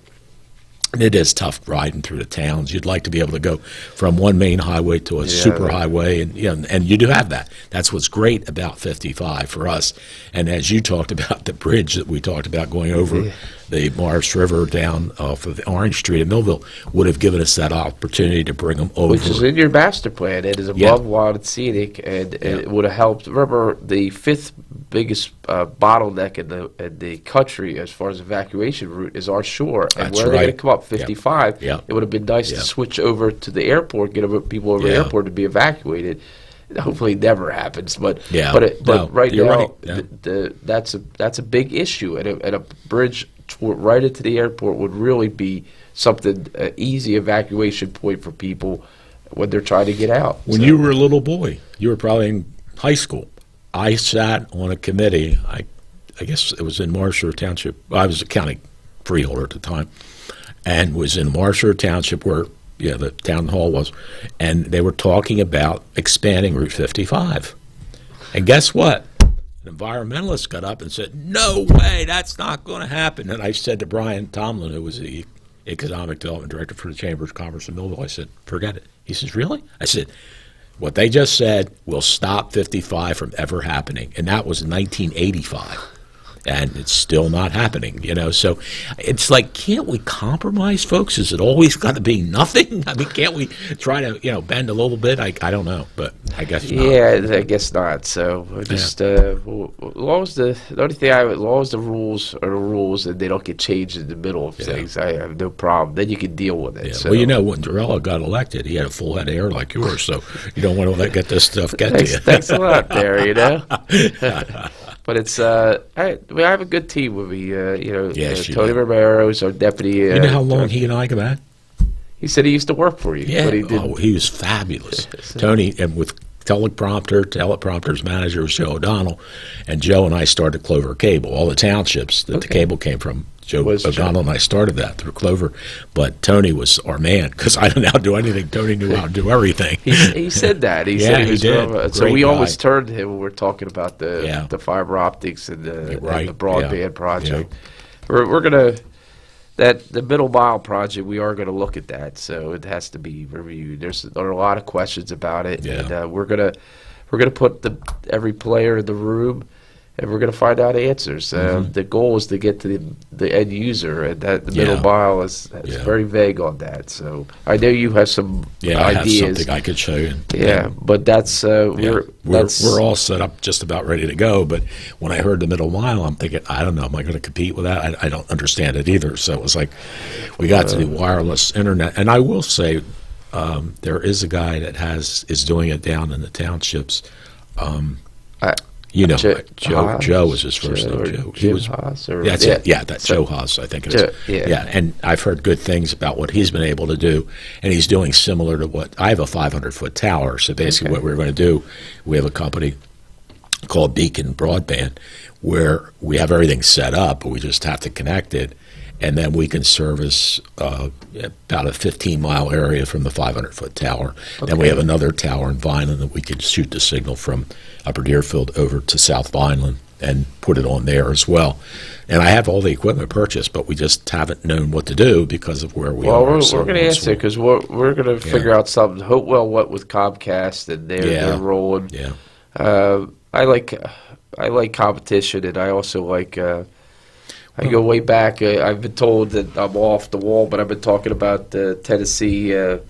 And it is tough riding through the towns. You'd like to be able to go from one main highway to a super highway, and you do have that. That's what's great about 55 for us. And as you talked about, the bridge that we talked about going over the Morris River down off of Orange Street in Millville would have given us that opportunity to bring them over. Which is in your master plan. It is above wild and scenic, and it would have helped. Remember, the 5th biggest bottleneck in the country as far as evacuation route is our shore. And That's where are they going to come up? 55. Yep. It would have been nice to switch over to the airport, get people over the airport to be evacuated. Hopefully, it never happens. But right now, that's a big issue, and a bridge right into the airport would really be something, easy evacuation point for people when they're trying to get out. When you were a little boy, you were probably in high school. I sat on a committee. I guess it was in Marshall Township. I was a county freeholder at the time, and was in Marshall Township where the town hall was, and they were talking about expanding Route 55. And guess what? An environmentalist got up and said, no way, that's not going to happen. And I said to Brian Tomlin, who was the economic development director for the Chamber of Commerce in Millville, I said, forget it. He says, really? I said, what they just said will stop 55 from ever happening. And that was 1985. And it's still not happening, So it's like, can't we compromise, folks? Is it always got to be nothing? I mean, can't we try to, bend a little bit? I don't know, but I guess not. Yeah, I guess not. So just as long as the only thing as long as the rules are the rules and they don't get changed in the middle of things, I have no problem. Then you can deal with it. Yeah. So. Well, when Dorella got elected, he had a full head of hair like yours, so you don't want to let this stuff get to you. Thanks a lot there, But it's I have a good team with me. Yes, you Tony do. Romero is our deputy. You know how long he and I go back? He said he used to work for you. Yeah, but he didn't. he was fabulous. Tony, and with teleprompter's manager was Joe O'Donnell, and Joe and I started Clover Cable. All the townships that the cable came from, Joe O'Donnell and I started that through Clover. But Tony was our man because I didn't know how to do anything. Tony knew how to do everything. He said that. He said he was did. So we Great always guy. turned to him when we're talking about the fiber optics and the broadband project. We're gonna. The middle mile project, we are going to look at that, so it has to be reviewed. There are a lot of questions about it, and we're gonna put every player in the room, and we're going to find out answers. The goal is to get to the end user, and that the middle mile is very vague on that. So I know you have some ideas. I have something I could show you. But that's we're all set up, just about ready to go. But when I heard the middle mile, I'm thinking, I don't know, am I going to compete with that? I don't understand it either. So it was like we got to the wireless internet, and I will say there is a guy that is doing it down in the townships. Joe was his first name. Joe. He was Haas, Joe Haas, I think it is. And I've heard good things about what he's been able to do, and he's doing similar to what I have a 500-foot tower. So basically, what we're going to do, we have a company called Beacon Broadband, where we have everything set up, but we just have to connect it, and then we can service about a 15-mile area from the 500-foot tower. Then we have another tower in Vineland that we can shoot the signal from Upper Deerfield over to South Vineland and put it on there as well. And I have all the equipment purchased, but we just haven't known what to do because of where we are. Well, we're going to answer because we're going to figure out something. Hopewell went with Comcast, and they're rolling. I like competition, and I also like. I go way back. I've been told that I'm off the wall, but I've been talking about Tennessee. I'm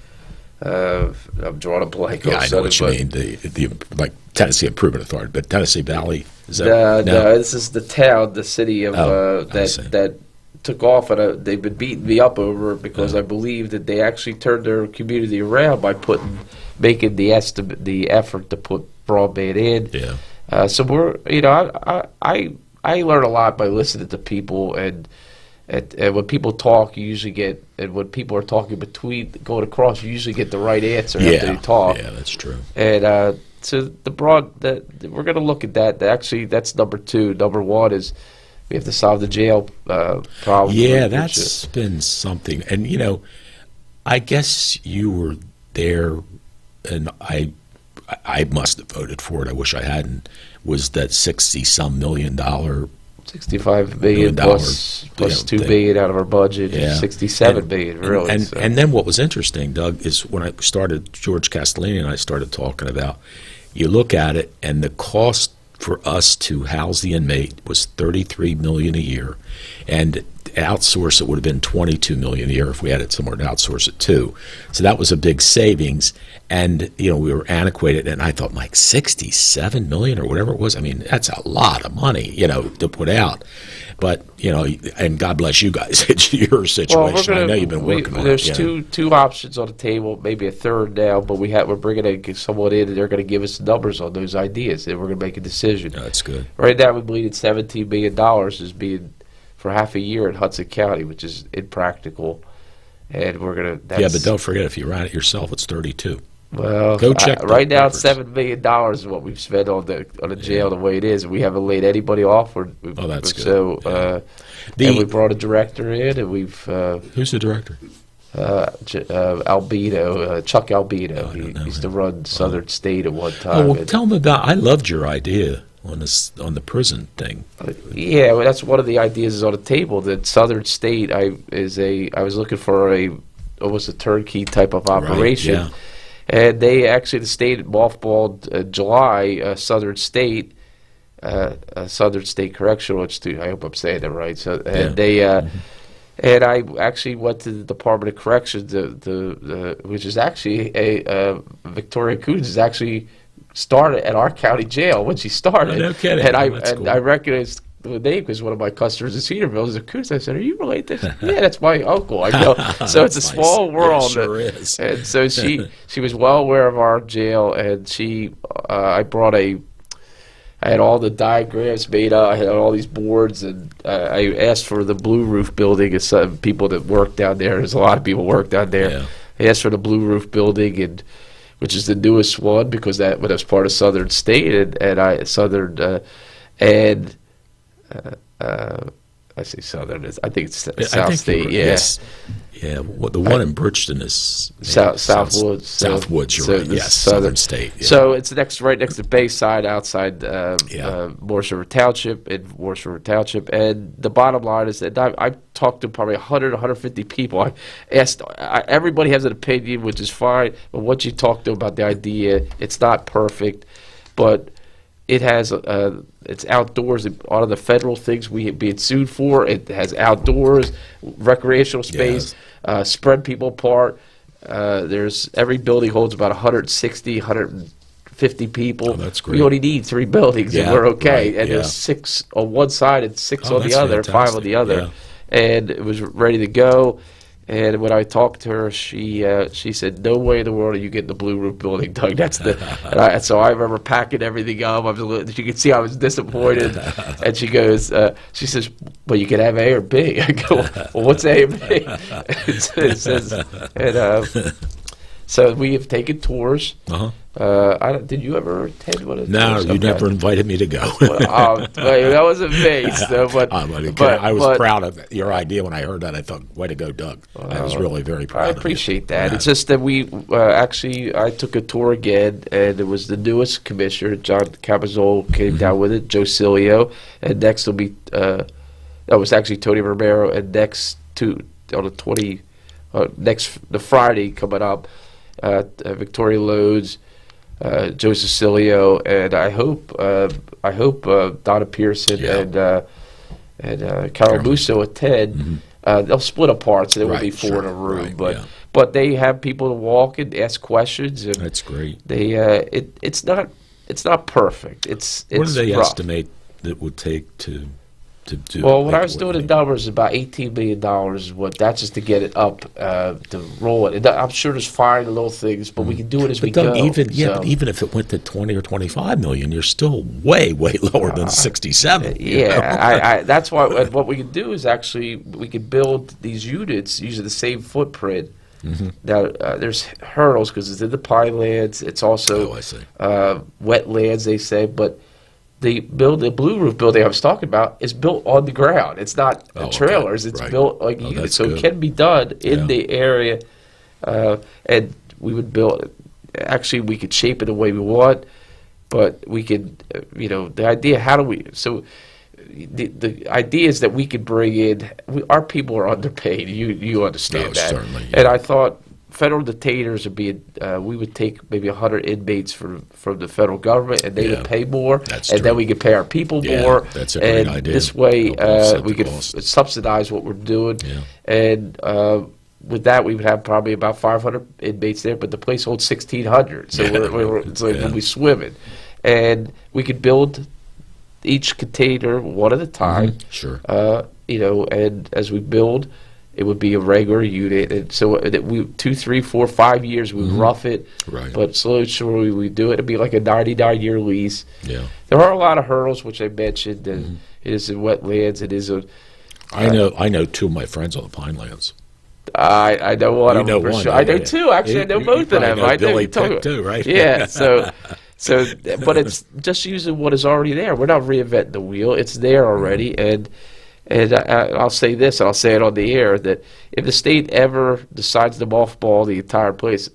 drawing a blank. I know what you mean. The like Tennessee Improvement Authority, but Tennessee Valley is that? No, this is the town, the city of that took off, and they've been beating me up over it because I believe that they actually turned their community around by making the effort to put broadband in. So we're I learn a lot by listening to people, and when people talk, you usually get, and when people are talking going across, you usually get the right answer after they talk. Yeah, that's true. And so we're going to look at that. Actually, that's number 2. Number 1 is we have to solve the jail problem. Yeah, that's been something. And I guess you were there, and I must have voted for it. I wish I hadn't. Was that $60-some million, $65 million plus $2 billion out of our budget, $67 billion really. And then what was interesting, Doug, is when I started, George Castellini and I started talking about, you look at it, and the cost for us to house the inmate was $33 million a year, and outsource it would have been $22 million a year if we had it somewhere to outsource it to. So that was a big savings, and we were antiquated. And I thought, like, $67 million or whatever it was. I mean, that's a lot of money, to put out. But and God bless you guys. It's your situation. I know you've been working on it. There's two options on the table, maybe a third now. But we're bringing someone in, and they're going to give us numbers on those ideas, and we're going to make a decision. No, that's good. Right now, we believe $17 million is being for half a year in Hudson County, which is impractical, and we're gonna. But don't forget, if you ran it yourself, it's 32. Well, go check. Right now, it's $7 million is what we've spent on the jail the way it is. We haven't laid anybody off. That's good. So, and we brought a director in, and we've. Who's the director? Albino, Chuck Albino. He used to run Southern State at one time. Oh, well, tell him about. I loved your idea on the prison thing. Yeah, well, that's one of the ideas is on the table. That Southern State, I was looking for almost a turnkey type of operation, right, and the state mothballed July Southern State Correctional Institute. I hope I'm saying that right. So and they. And I actually went to the Department of Corrections, which is actually Victoria Coons is actually started at our county jail when she started. No kidding. And cool. I recognized the name because one of my customers in Cedarville is a Coons. I said, "Are you related?" Yeah, that's my uncle. I know. So it's a small world. Yeah, sure is. And so she was well aware of our jail, and I brought I had all the diagrams made up. I had all these boards, and I asked for the blue roof building. And some people that work down there. There's a lot of people work down there. Yeah. I asked for the blue roof building, and which is the newest one because that was part of Southern State, I say Southern. I think it's South State. Yeah. Yes. Yeah, well, the one in Bridgeton is Southwoods. Southwoods, you're right. Yes, Southern State. Yeah. So it's right next to Bayside, outside Morris River Township, And the bottom line is that I talked to probably 100, 150 people. I asked. Everybody has an opinion, which is fine. But once you talk to them about the idea, it's not perfect, but it has it's outdoors. All of the federal things we being sued for. It has outdoors, recreational space, spread people apart. There's every building holds about 160, 150 people. Oh, that's great. We only need 3 buildings, and we're okay. Right, and there's 6 on one side and 6 on the other, fantastic. 5 on the other. Yeah. And it was ready to go. And when I talked to her, she said, "No way in the world are you getting the blue roof building, Doug." That's so I remember packing everything up. You could see I was disappointed, and she goes, she says, "Well, you can have A or B." I go, "Well, what's A and B?" It says, and so we have taken tours. Did you ever attend one of the tours? No, you never invited me to go. That wasn't me. So, I was proud of your idea when I heard that. I thought, way to go, Doug. I was really very proud of you. I appreciate that. Yeah. It's just that we I took a tour again, and it was the newest commissioner, John Capizol, came down with it, Joe Cilio, and next will be, that was actually Tony Romero, and next on the the Friday coming up, Victoria Lodes, Joe Cecilio, and I hope Donna Pearson and Carol Musso attend. They'll split apart, so there will be 4 in a room, but they have people to walk and ask questions, and that's great. They it's not perfect. It's what do they rough. estimate that would take to do? Well, when I was doing the numbers, about $18 million is what. That's just to get it up, to roll it. And I'm sure there's fine little things, but we can do it as we go. But even if it went to 20 or 25 million, you're still way lower than 67. Yeah, that's why. What we can do is actually we can build these units using the same footprint. Now there's hurdles because it's in the pinelands. It's also wetlands, they say, but. The blue roof building I was talking about is built on the ground. It's not trailers. It's built like units, so it can be done in the area. And we would build. Actually, we could shape it the way we want, but we could. The idea. How do we? So, the idea is that we could bring in. Our people are underpaid. You understand that? Certainly, And I thought. Federal detainers would be. We would take maybe 100 inmates from the federal government, and they would pay more, then we could pay our people more. That's a great idea. This way, we could subsidize what we're doing, and with that, we would have probably about 500 inmates there, but the place holds 1,600, so we'll be swimming, and we could build each container one at a time. Sure. And as we build. It would be a regular unit, and so that we 2, 3, 4, 5 years we rough it, but slowly, surely we do it. It'd be like a 99-year lease. Yeah, there are a lot of hurdles, which I mentioned. And it is in wetlands. It is a. I know 2 of my friends on the Pinelands. I know one of them for one, sure. I know 2 actually. I know both of them. I know Billy Pick too, right? Yeah. So, but it's just using what is already there. We're not reinventing the wheel. It's there already, and I'll say this, and I'll say it on the air, that if the state ever decides to mothball the entire place,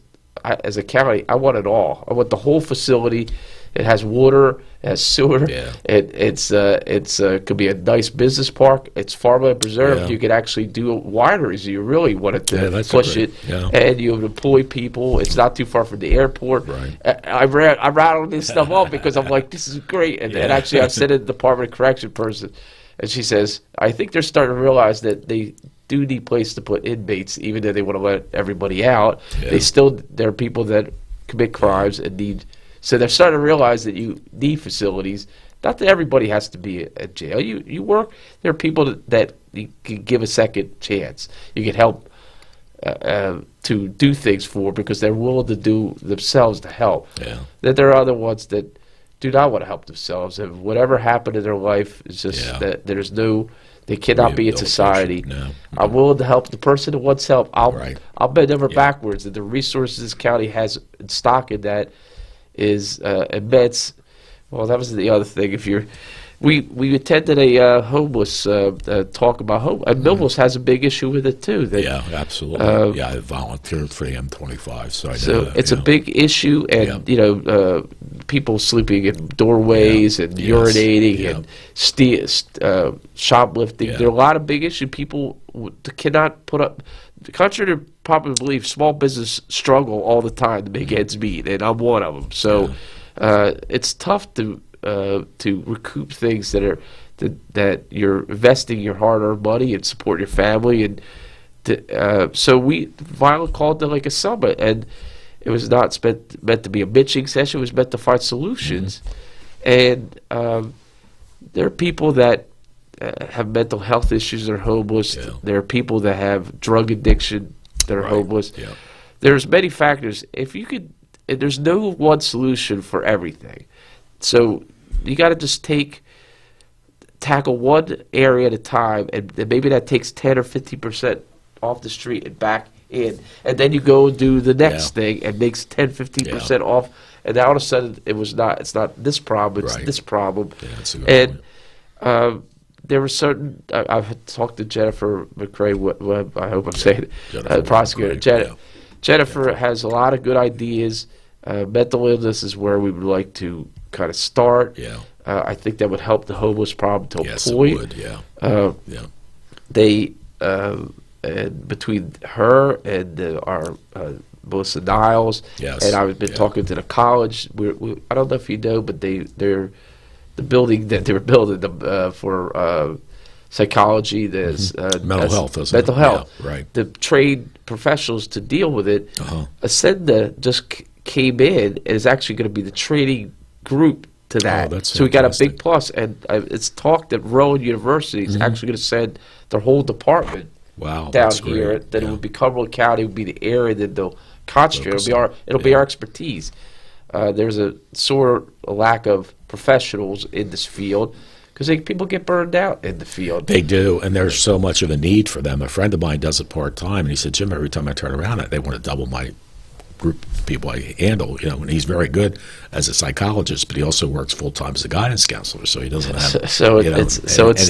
as a county, I want it all. I want the whole facility. It has water, it has sewer. Yeah. It's could be a nice business park. It's farmland preserved. Yeah. You could actually do wineries. You really wanted to push it, yeah. And you would employ people. It's not too far from the airport. Right. I rattled this stuff up because I'm like, this is great. And actually, I've said to the Department of Correction person. And she says, I think they're starting to realize that they do need place to put inmates, even though they want to let everybody out. Yeah. There are people that commit crimes and need. So they're starting to realize that you need facilities. Not that everybody has to be at jail. You work. There are people that you can give a second chance. You can help to do things for because they're willing to do themselves to help. Yeah. That there are other ones that do not want to help themselves, and whatever happened in their life is just that they cannot be in society. No. I'm willing to help the person who wants help. I'll bend over backwards, and the resources this county has in stock in that is immense. Well, that was the other thing. We attended a homeless talk about home, and Millville's has a big issue with it too. Absolutely. I volunteered for the M25, so I know. So it's a big issue, and people sleeping in doorways and urinating and shoplifting. There are a lot of big issues. People cannot put up. Contrary to popular belief, small business struggle all the time to make ends meet, and I'm one of them. So it's tough to recoup things that you're investing your hard-earned money and support your family, and so Violet called it like a summit, and it was not meant to be a bitching session. It was meant to find solutions, and there are people that have mental health issues that are homeless. There are people that have drug addiction that are homeless. There's many factors. There's no one solution for everything. So you got to just tackle one area at a time, and maybe that takes 10 or 15% off the street and back in, and then you go and do the next thing and makes 10, 15% off, and now all of a sudden it's not this problem, it's this problem. And there were certain. I've talked to Jennifer McRae. I hope I'm saying it. Prosecutor Jennifer has a lot of good ideas. Mental illness is where we would like to kind of start. I think that would help the homeless problem to a point. It would. They and between her and our Melissa Niles, and I've been talking to the college. I don't know if you know, but they're the building that they were building for psychology. There's mental health. Mental health. Yeah, right. The trained professionals to deal with it. Ascenda just came in and is actually going to be the training group to that. So we got a big plus, and it's talked that Rowan University is actually going to send their whole department down here. Then it would be Cumberland County would be the area that they'll concentrate. It'll be our expertise. There's a sore lack of professionals in this field because people get burned out in the field. They do, and there's so much of a need for them. A friend of mine does it part-time, and he said, Jim, every time I turn around, they want to double my group of people I handle, and he's very good as a psychologist, but he also works full-time as a guidance counselor, so he doesn't have... It's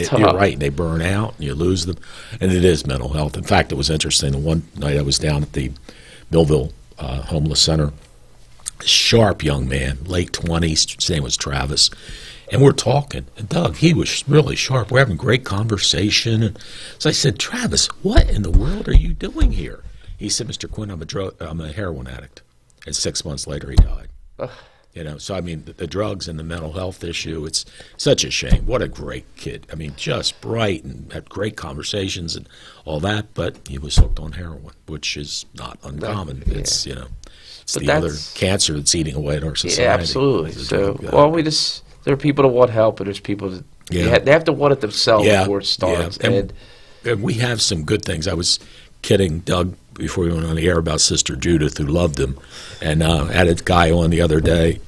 tough. You're right, and they burn out, and you lose them, and it is mental health. In fact, it was interesting. One night I was down at the Millville Homeless Center, sharp young man, late 20s, his name was Travis, and we're talking, and Doug, he was really sharp. We're having great conversation, and so I said, Travis, what in the world are you doing here? He said, Mr. Quinn, I'm a heroin addict. And 6 months later, he died. So I mean, the drugs and the mental health issue, it's such a shame. What a great kid. I mean, just bright and had great conversations and all that, but he was hooked on heroin, which is not uncommon. It's, it's the other cancer that's eating away at our society. Yeah, absolutely. So, there are people that want help, and there's people that they have to want it themselves before it starts. And we have some good things. I was kidding Doug before we went on the air about Sister Judith, who loved him, and I had a guy on the other day.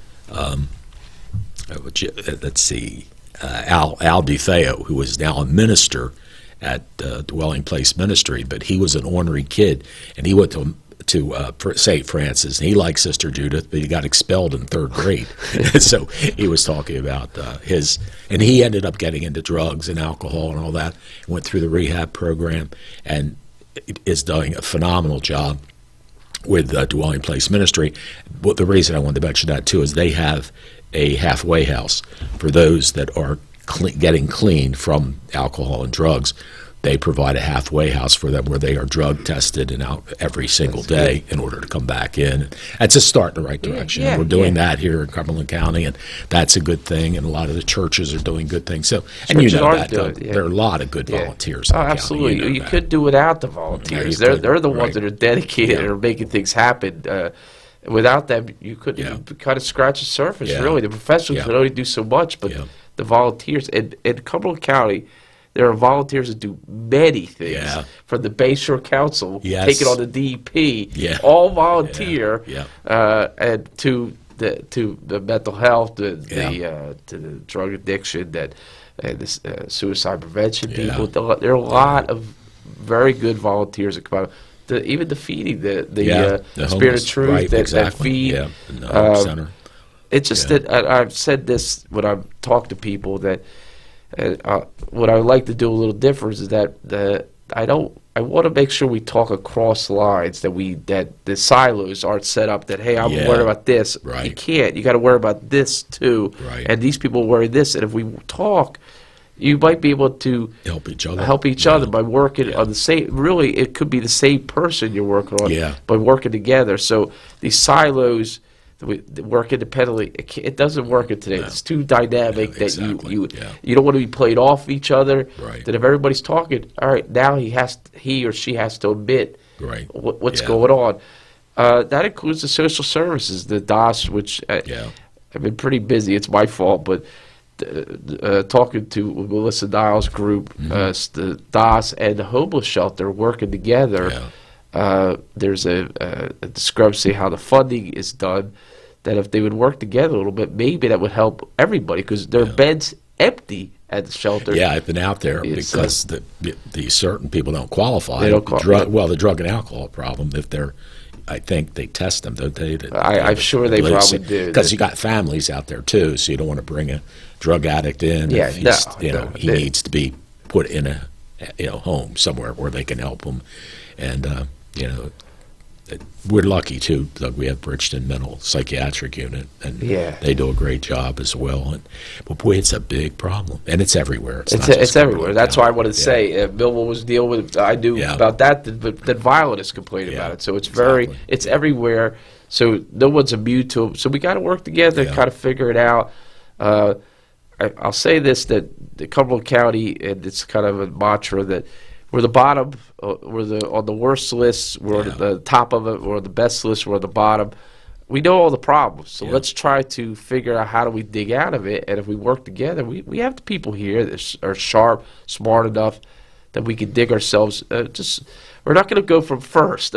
Let's see, Al DeFeo, who is now a minister at Dwelling Place Ministry, but he was an ornery kid, and he went to St. Francis, and he liked Sister Judith, but he got expelled in 3rd grade. So he was talking about and he ended up getting into drugs and alcohol and all that, went through the rehab program, and is doing a phenomenal job with Dwelling Place Ministry. But the reason I wanted to mention that too is they have a halfway house for those that are getting clean from alcohol and drugs. They provide a halfway house for them where they are drug tested and out every single day in order to come back in. That's a start in the right direction. We're doing that here in Cumberland County, and that's a good thing. And a lot of the churches are doing good things. So, and you know that there are a lot of good volunteers. Oh, absolutely. You could do without the volunteers. They're the ones that are dedicated and are making things happen. Without them, you couldn't kind of scratch the surface. Really, the professionals can only do so much, but the volunteers in Cumberland County. There are volunteers that do many things, from the Bayshore Council, taking on the DEP, all volunteer, and to to the mental health, to the drug addiction, and this suicide prevention people. There are a lot of very good volunteers that come out. Even the feeding, the Spirit of Truth, right, that feed. Yeah, the Hope Center. It's just that I've said this when I talk to people that what I would like to do a little different is that I want to make sure we talk across lines, that the silos aren't set up that, hey, I'm worried about this. Right. You can't. You got to worry about this too. Right. And these people worry this. And if we talk, you might be able to help each other by working on the same. Really, it could be the same person you're working on by working together. So these silos that work independently, it doesn't work in today. It's too dynamic that you don't want to be played off each other. Right. That if everybody's talking, all right, now he or she has to admit what's going on. That includes the social services, the DOS, which I've been pretty busy. It's my fault, but talking to Melissa Niles' group, the DOS and the homeless shelter working together. There's a discrepancy how the funding is done, that if they would work together a little bit, maybe that would help everybody, because there are beds empty at the shelter. Yeah, I've been out there because the certain people don't qualify. They don't qualify. The drug and alcohol problem, I think they test them, don't they? I'm sure they probably do. Because you got families out there too, so you don't want to bring a drug addict in. Yeah, he needs to be put in a home somewhere where they can help him. And we're lucky too. We have Bridgeton Mental Psychiatric Unit, and they do a great job as well. But boy, it's a big problem, and it's everywhere. It's everywhere. That's why I wanted to say Millville was dealing with. I knew about that. That Violet is complaining about it. So it's it's everywhere. So no one's immune to it. So we got to work together and kind of figure it out. I'll say this, that the Cumberland County, and it's kind of a mantra that we're the bottom, we're on the worst list, we're at the top of it, we're on the best list, we're at the bottom. We know all the problems, so let's try to figure out how do we dig out of it. And if we work together, we have the people here that are sharp, smart enough that we can dig ourselves. We're not going to go from 21st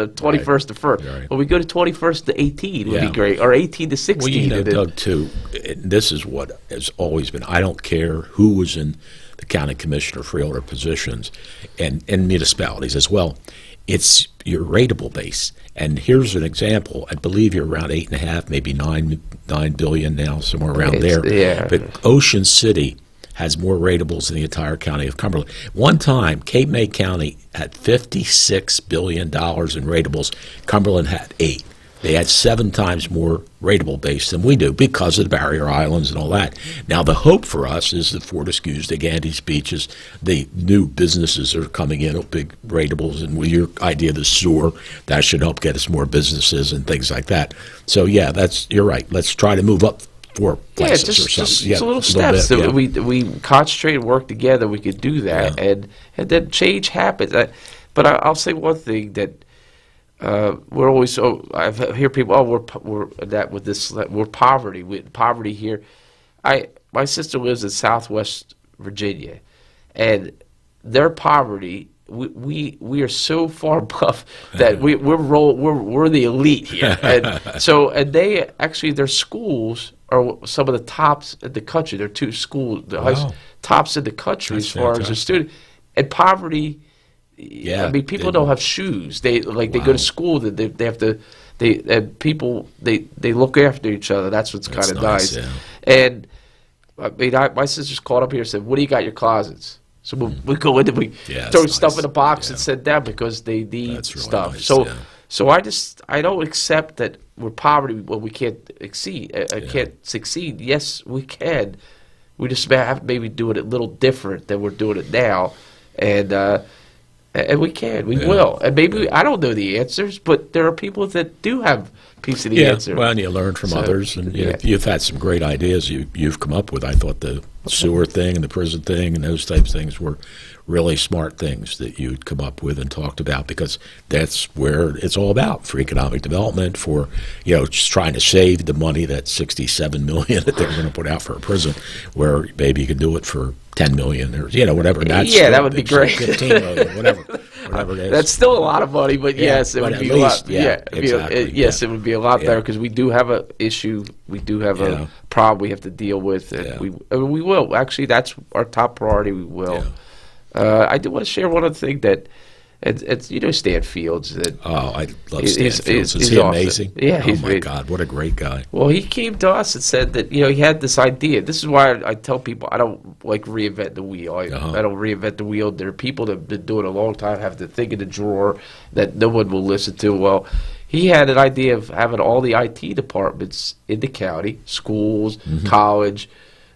to 1st. Right. But we go to 21st to 18 would be great, or 18 to 16. Well, Doug, too, this is what has always been. I don't care who was in the county commissioner for older positions and municipalities as well. It's your rateable base. And here's an example. I believe you're around 8.5, maybe 9 billion now, somewhere around there. Yeah. But Ocean City has more ratables than the entire county of Cumberland. One time, Cape May County had $56 billion in ratables. Cumberland had 8. They had 7 times more rateable base than we do because of the barrier islands and all that. Now, the hope for us is the Fortescues, the Gandy's Beaches, the new businesses are coming in, big ratables, and with your idea of the sewer, that should help get us more businesses and things like that. So, yeah, you're right. Let's try to move up 4 places or something. Just little steps. That we concentrate and work together, we could do that, and then change happens. But I'll say one thing that we're always. I hear people. We're poverty. Poverty here. My sister lives in Southwest Virginia, and their poverty. We are so far above that we're the elite here, and they actually their schools are some of the tops in the country. They're 2 schools, tops in the country as far as a student. And poverty, I mean, people don't have shoes. They go to school. They have to. They look after each other. That's what's kind of nice. Yeah. And I mean, my sister's called up here and said, "What do you got in your clousets?" So we go in and we throw stuff in a box and send them because they need stuff. Nice, so I don't accept that we're poverty when we can't can't succeed. Yes, we can. We just have to maybe do it a little different than we're doing it now, and we can, we will, and maybe I don't know the answers, but there are people that do have a piece of the answer. Well, and you learn from others, and you've had some great ideas you've come up with. I thought the sewer thing and the prison thing and those types of things were really smart things that you'd come up with and talked about, because that's where it's all about, for economic development, for just trying to save the money, that $67 million that they're going to put out for a prison, where maybe you can do it for $10 million or whatever. That would be great. 15 million, whatever. whatever it is. That's still a lot of money, but yes, it but would at be least, a lot. exactly. Yes, it would be a lot better because we do have an issue. We do have a problem we have to deal with, and we will. Actually, that's our top priority. We will. I do want to share one other thing that. It's Stan Fields. I love Stan Fields. Is he awesome. amazing? Yeah, oh my God, what a great guy. Well, he came to us and said that he had this idea. This is why I tell people I don't like reinvent the wheel. I don't reinvent the wheel. There are people that have been doing it a long time, have the thing in the drawer that no one will listen to. Well, he had an idea of having all the IT departments in the county, schools, college.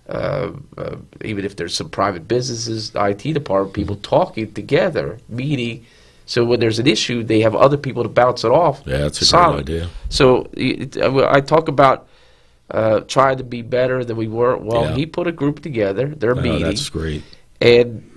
Even if there's some private businesses, the IT department, people talking together, meeting. So when there's an issue, they have other people to bounce it off. Yeah, that's a great idea. So I talk about trying to be better than we were. Well, he put a group together. They're meeting. That's great. And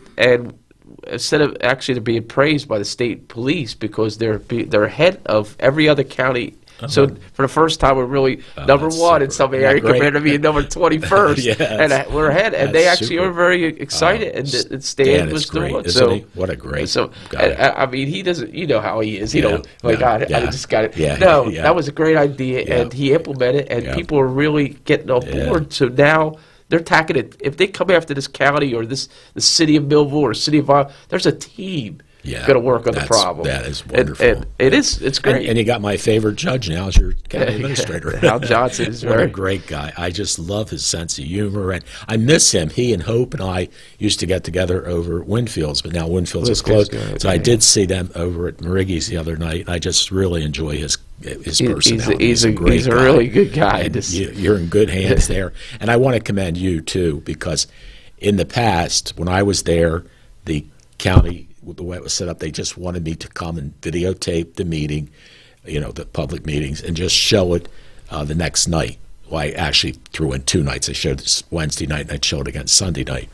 instead of actually they're being praised by the state police because they're ahead of every other county. So for the first time, we're really number one in some area compared to being number 21st. And we're ahead. And they actually are very excited. And Stan was doing it. So what a great guy. I mean, he doesn't, you know how he is. He don't, I just got it. That was a great idea. And he implemented it. And people are really getting on board. So now they're attacking it. If they come after this county or the city of Millville or city of there's a team. Going to work on the problem. That is wonderful. And it's great. And you got my favorite judge now as your county administrator. Al Johnson is what a great guy. I just love his sense of humor, and I miss him. He and Hope and I used to get together over at Winfield's, but now Winfield's is closed. So I did see them over at Mariggy's the other night. I just really enjoy his personality. He's a great guy. really good guy. You're in good hands there. And I want to commend you, too, because in the past, when I was there, the county, the way it was set up, they just wanted me to come and videotape the meeting, the public meetings, and just show it the next night. Well, I actually threw in 2 nights. I showed this Wednesday night, and I'd show it again Sunday night.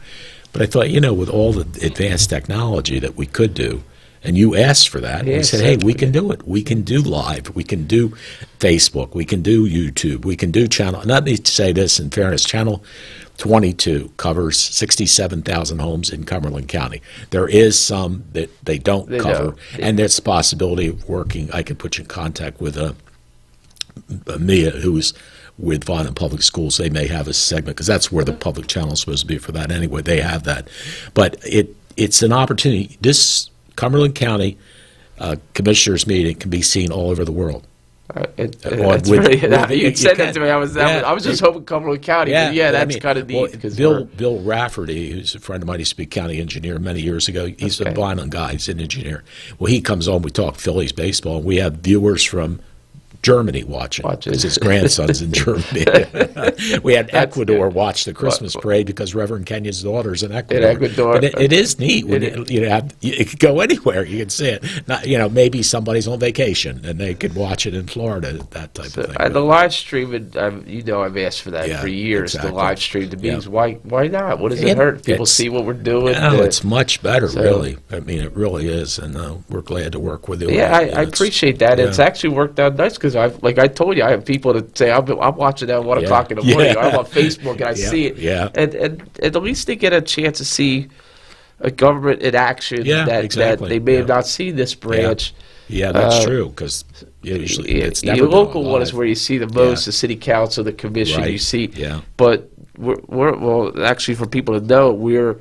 But I thought, with all the advanced technology that we could do, and you asked for that, and we said, hey, we can do it. We can do live. We can do Facebook. We can do YouTube. We can do channel. And let me say this in fairness, Channel 22 covers 67,000 homes in Cumberland County. There is some that they don't cover, and there's a possibility of working. I can put you in contact with Mia, who's with Vaughan Public Schools. They may have a segment, because that's where the public channel is supposed to be for that anyway. They have that. But it's an opportunity. This Cumberland County Commissioners meeting can be seen all over the world. You said that to me. I was just hoping Cumberland County. That's kind of neat. Because Bill Rafferty, who's a friend of mine, used to be county engineer many years ago. He's a Vineland guy. He's an engineer. Well, he comes on. We talk Phillies baseball. We have viewers from Germany watching because his grandson's in Germany. We had Ecuador watch the Christmas parade because Reverend Kenya's daughter's in Ecuador. But it is neat when it could go anywhere. You can see it. Not, maybe somebody's on vacation and they could watch it in Florida. That type of thing. The live streaming, I've asked for that for years. Exactly. The live stream to meetings. Why not? What does it hurt? People see what we're doing. No, it's much better, really. I mean, it really is, and we're glad to work with you. Yeah, I appreciate that. It's actually worked out nice because like I told you, I have people that say I'm watching that at 1 o'clock in the morning. I'm on Facebook and I see it. And at least they get a chance to see a government in action that they may have not seen this branch. Yeah, that's true, because usually it's never the local one is where you see the most, the city council, the commission, you see. But we're actually, for people to know, we're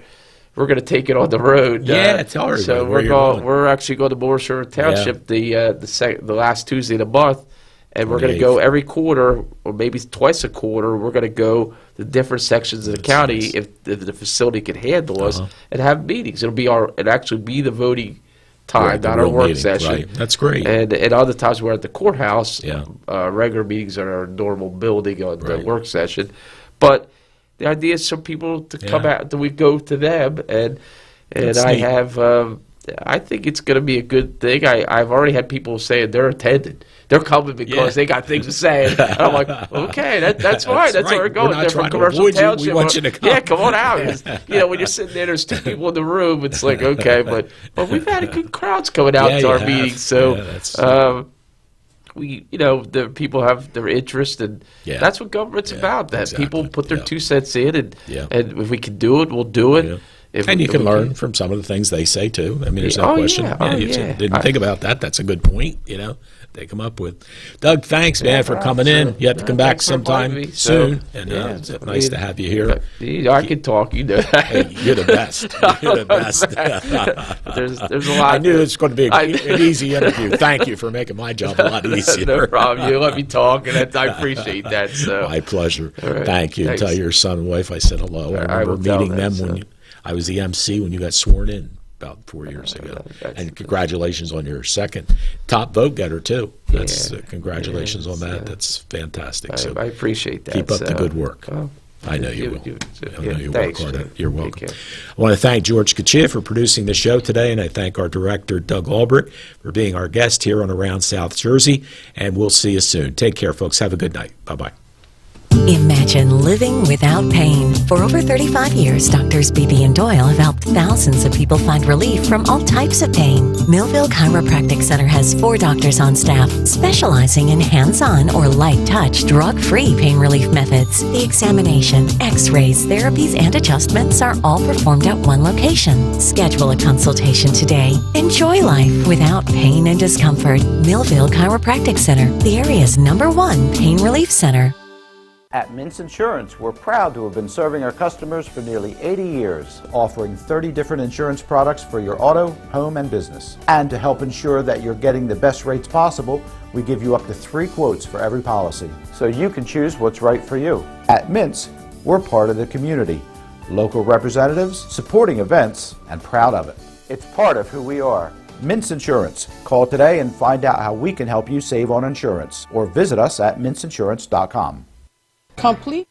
going to take it on the road. Tell her. So we're actually going to Morrisburg Township the last Tuesday of the month. And we're going to go every quarter, or maybe twice a quarter. We're going to go to different sections of the county if the facility can handle us, and have meetings. It'll actually be the voting time, not our work session. Right. That's great. And other times we're at the courthouse. Regular meetings are in our normal building on the work session. But the idea is for people to come out, that we go to them, and I think it's going to be a good thing. I've already had people saying they're attending. They're coming because they got things to say. And I'm like, okay, that's fine. That's where we're going. They're from Commercial Township. We want you to come. Yeah, come on out. When you're sitting there's 2 people in the room. It's like, okay, but we've had good crowds coming out to our meetings. So the people have their interest, and that's what government's about. That people put their 2 cents in, and if we can do it, we'll do it. And you can learn from some of the things they say too. I mean, there's no question. Didn't think about that. That's a good point. They come up with. Doug, thanks, man, for coming in. You have to come back sometime soon. And it's nice to have you here. I can talk. You know. Hey, you're the best. You're the best. there's a lot. I knew it was going to be an easy interview. Thank you for making my job a lot easier. No problem. You let me talk, and I appreciate that. So. My pleasure. Right. Thank you. Thanks. Tell your son and wife I said hello. I remember meeting them when I was the MC when you got sworn in about 4 years ago. And congratulations on your second top vote getter, too. That's congratulations on that. That's fantastic. So I appreciate that. Keep up the good work. I know you will. I know you work hard at it. You're welcome. I want to thank George Kachia for producing the show today, and I thank our director, Doug Albrecht, for being our guest here on Around South Jersey. And we'll see you soon. Take care, folks. Have a good night. Bye-bye. Imagine living without pain. For over 35 years, Doctors Beebe and Doyle have helped thousands of people find relief from all types of pain. Millville Chiropractic Center has 4 doctors on staff specializing in hands-on or light-touch, drug-free pain relief methods. The examination, x-rays, therapies, and adjustments are all performed at one location. Schedule a consultation today. Enjoy life without pain and discomfort. Millville Chiropractic Center, the area's #1 pain relief center. At Mintz Insurance, we're proud to have been serving our customers for nearly 80 years, offering 30 different insurance products for your auto, home, and business. And to help ensure that you're getting the best rates possible, we give you up to 3 quotes for every policy, so you can choose what's right for you. At Mintz, we're part of the community, local representatives, supporting events, and proud of it. It's part of who we are. Mintz Insurance. Call today and find out how we can help you save on insurance, or visit us at mintzinsurance.com. Complete.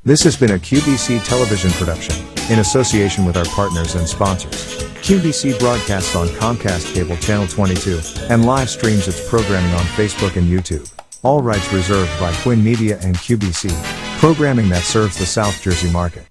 This has been a QBC television production, in association with our partners and sponsors. QBC broadcasts on Comcast Cable Channel 22, and live streams its programming on Facebook and YouTube. All rights reserved by Quinn Media and QBC, programming that serves the South Jersey market.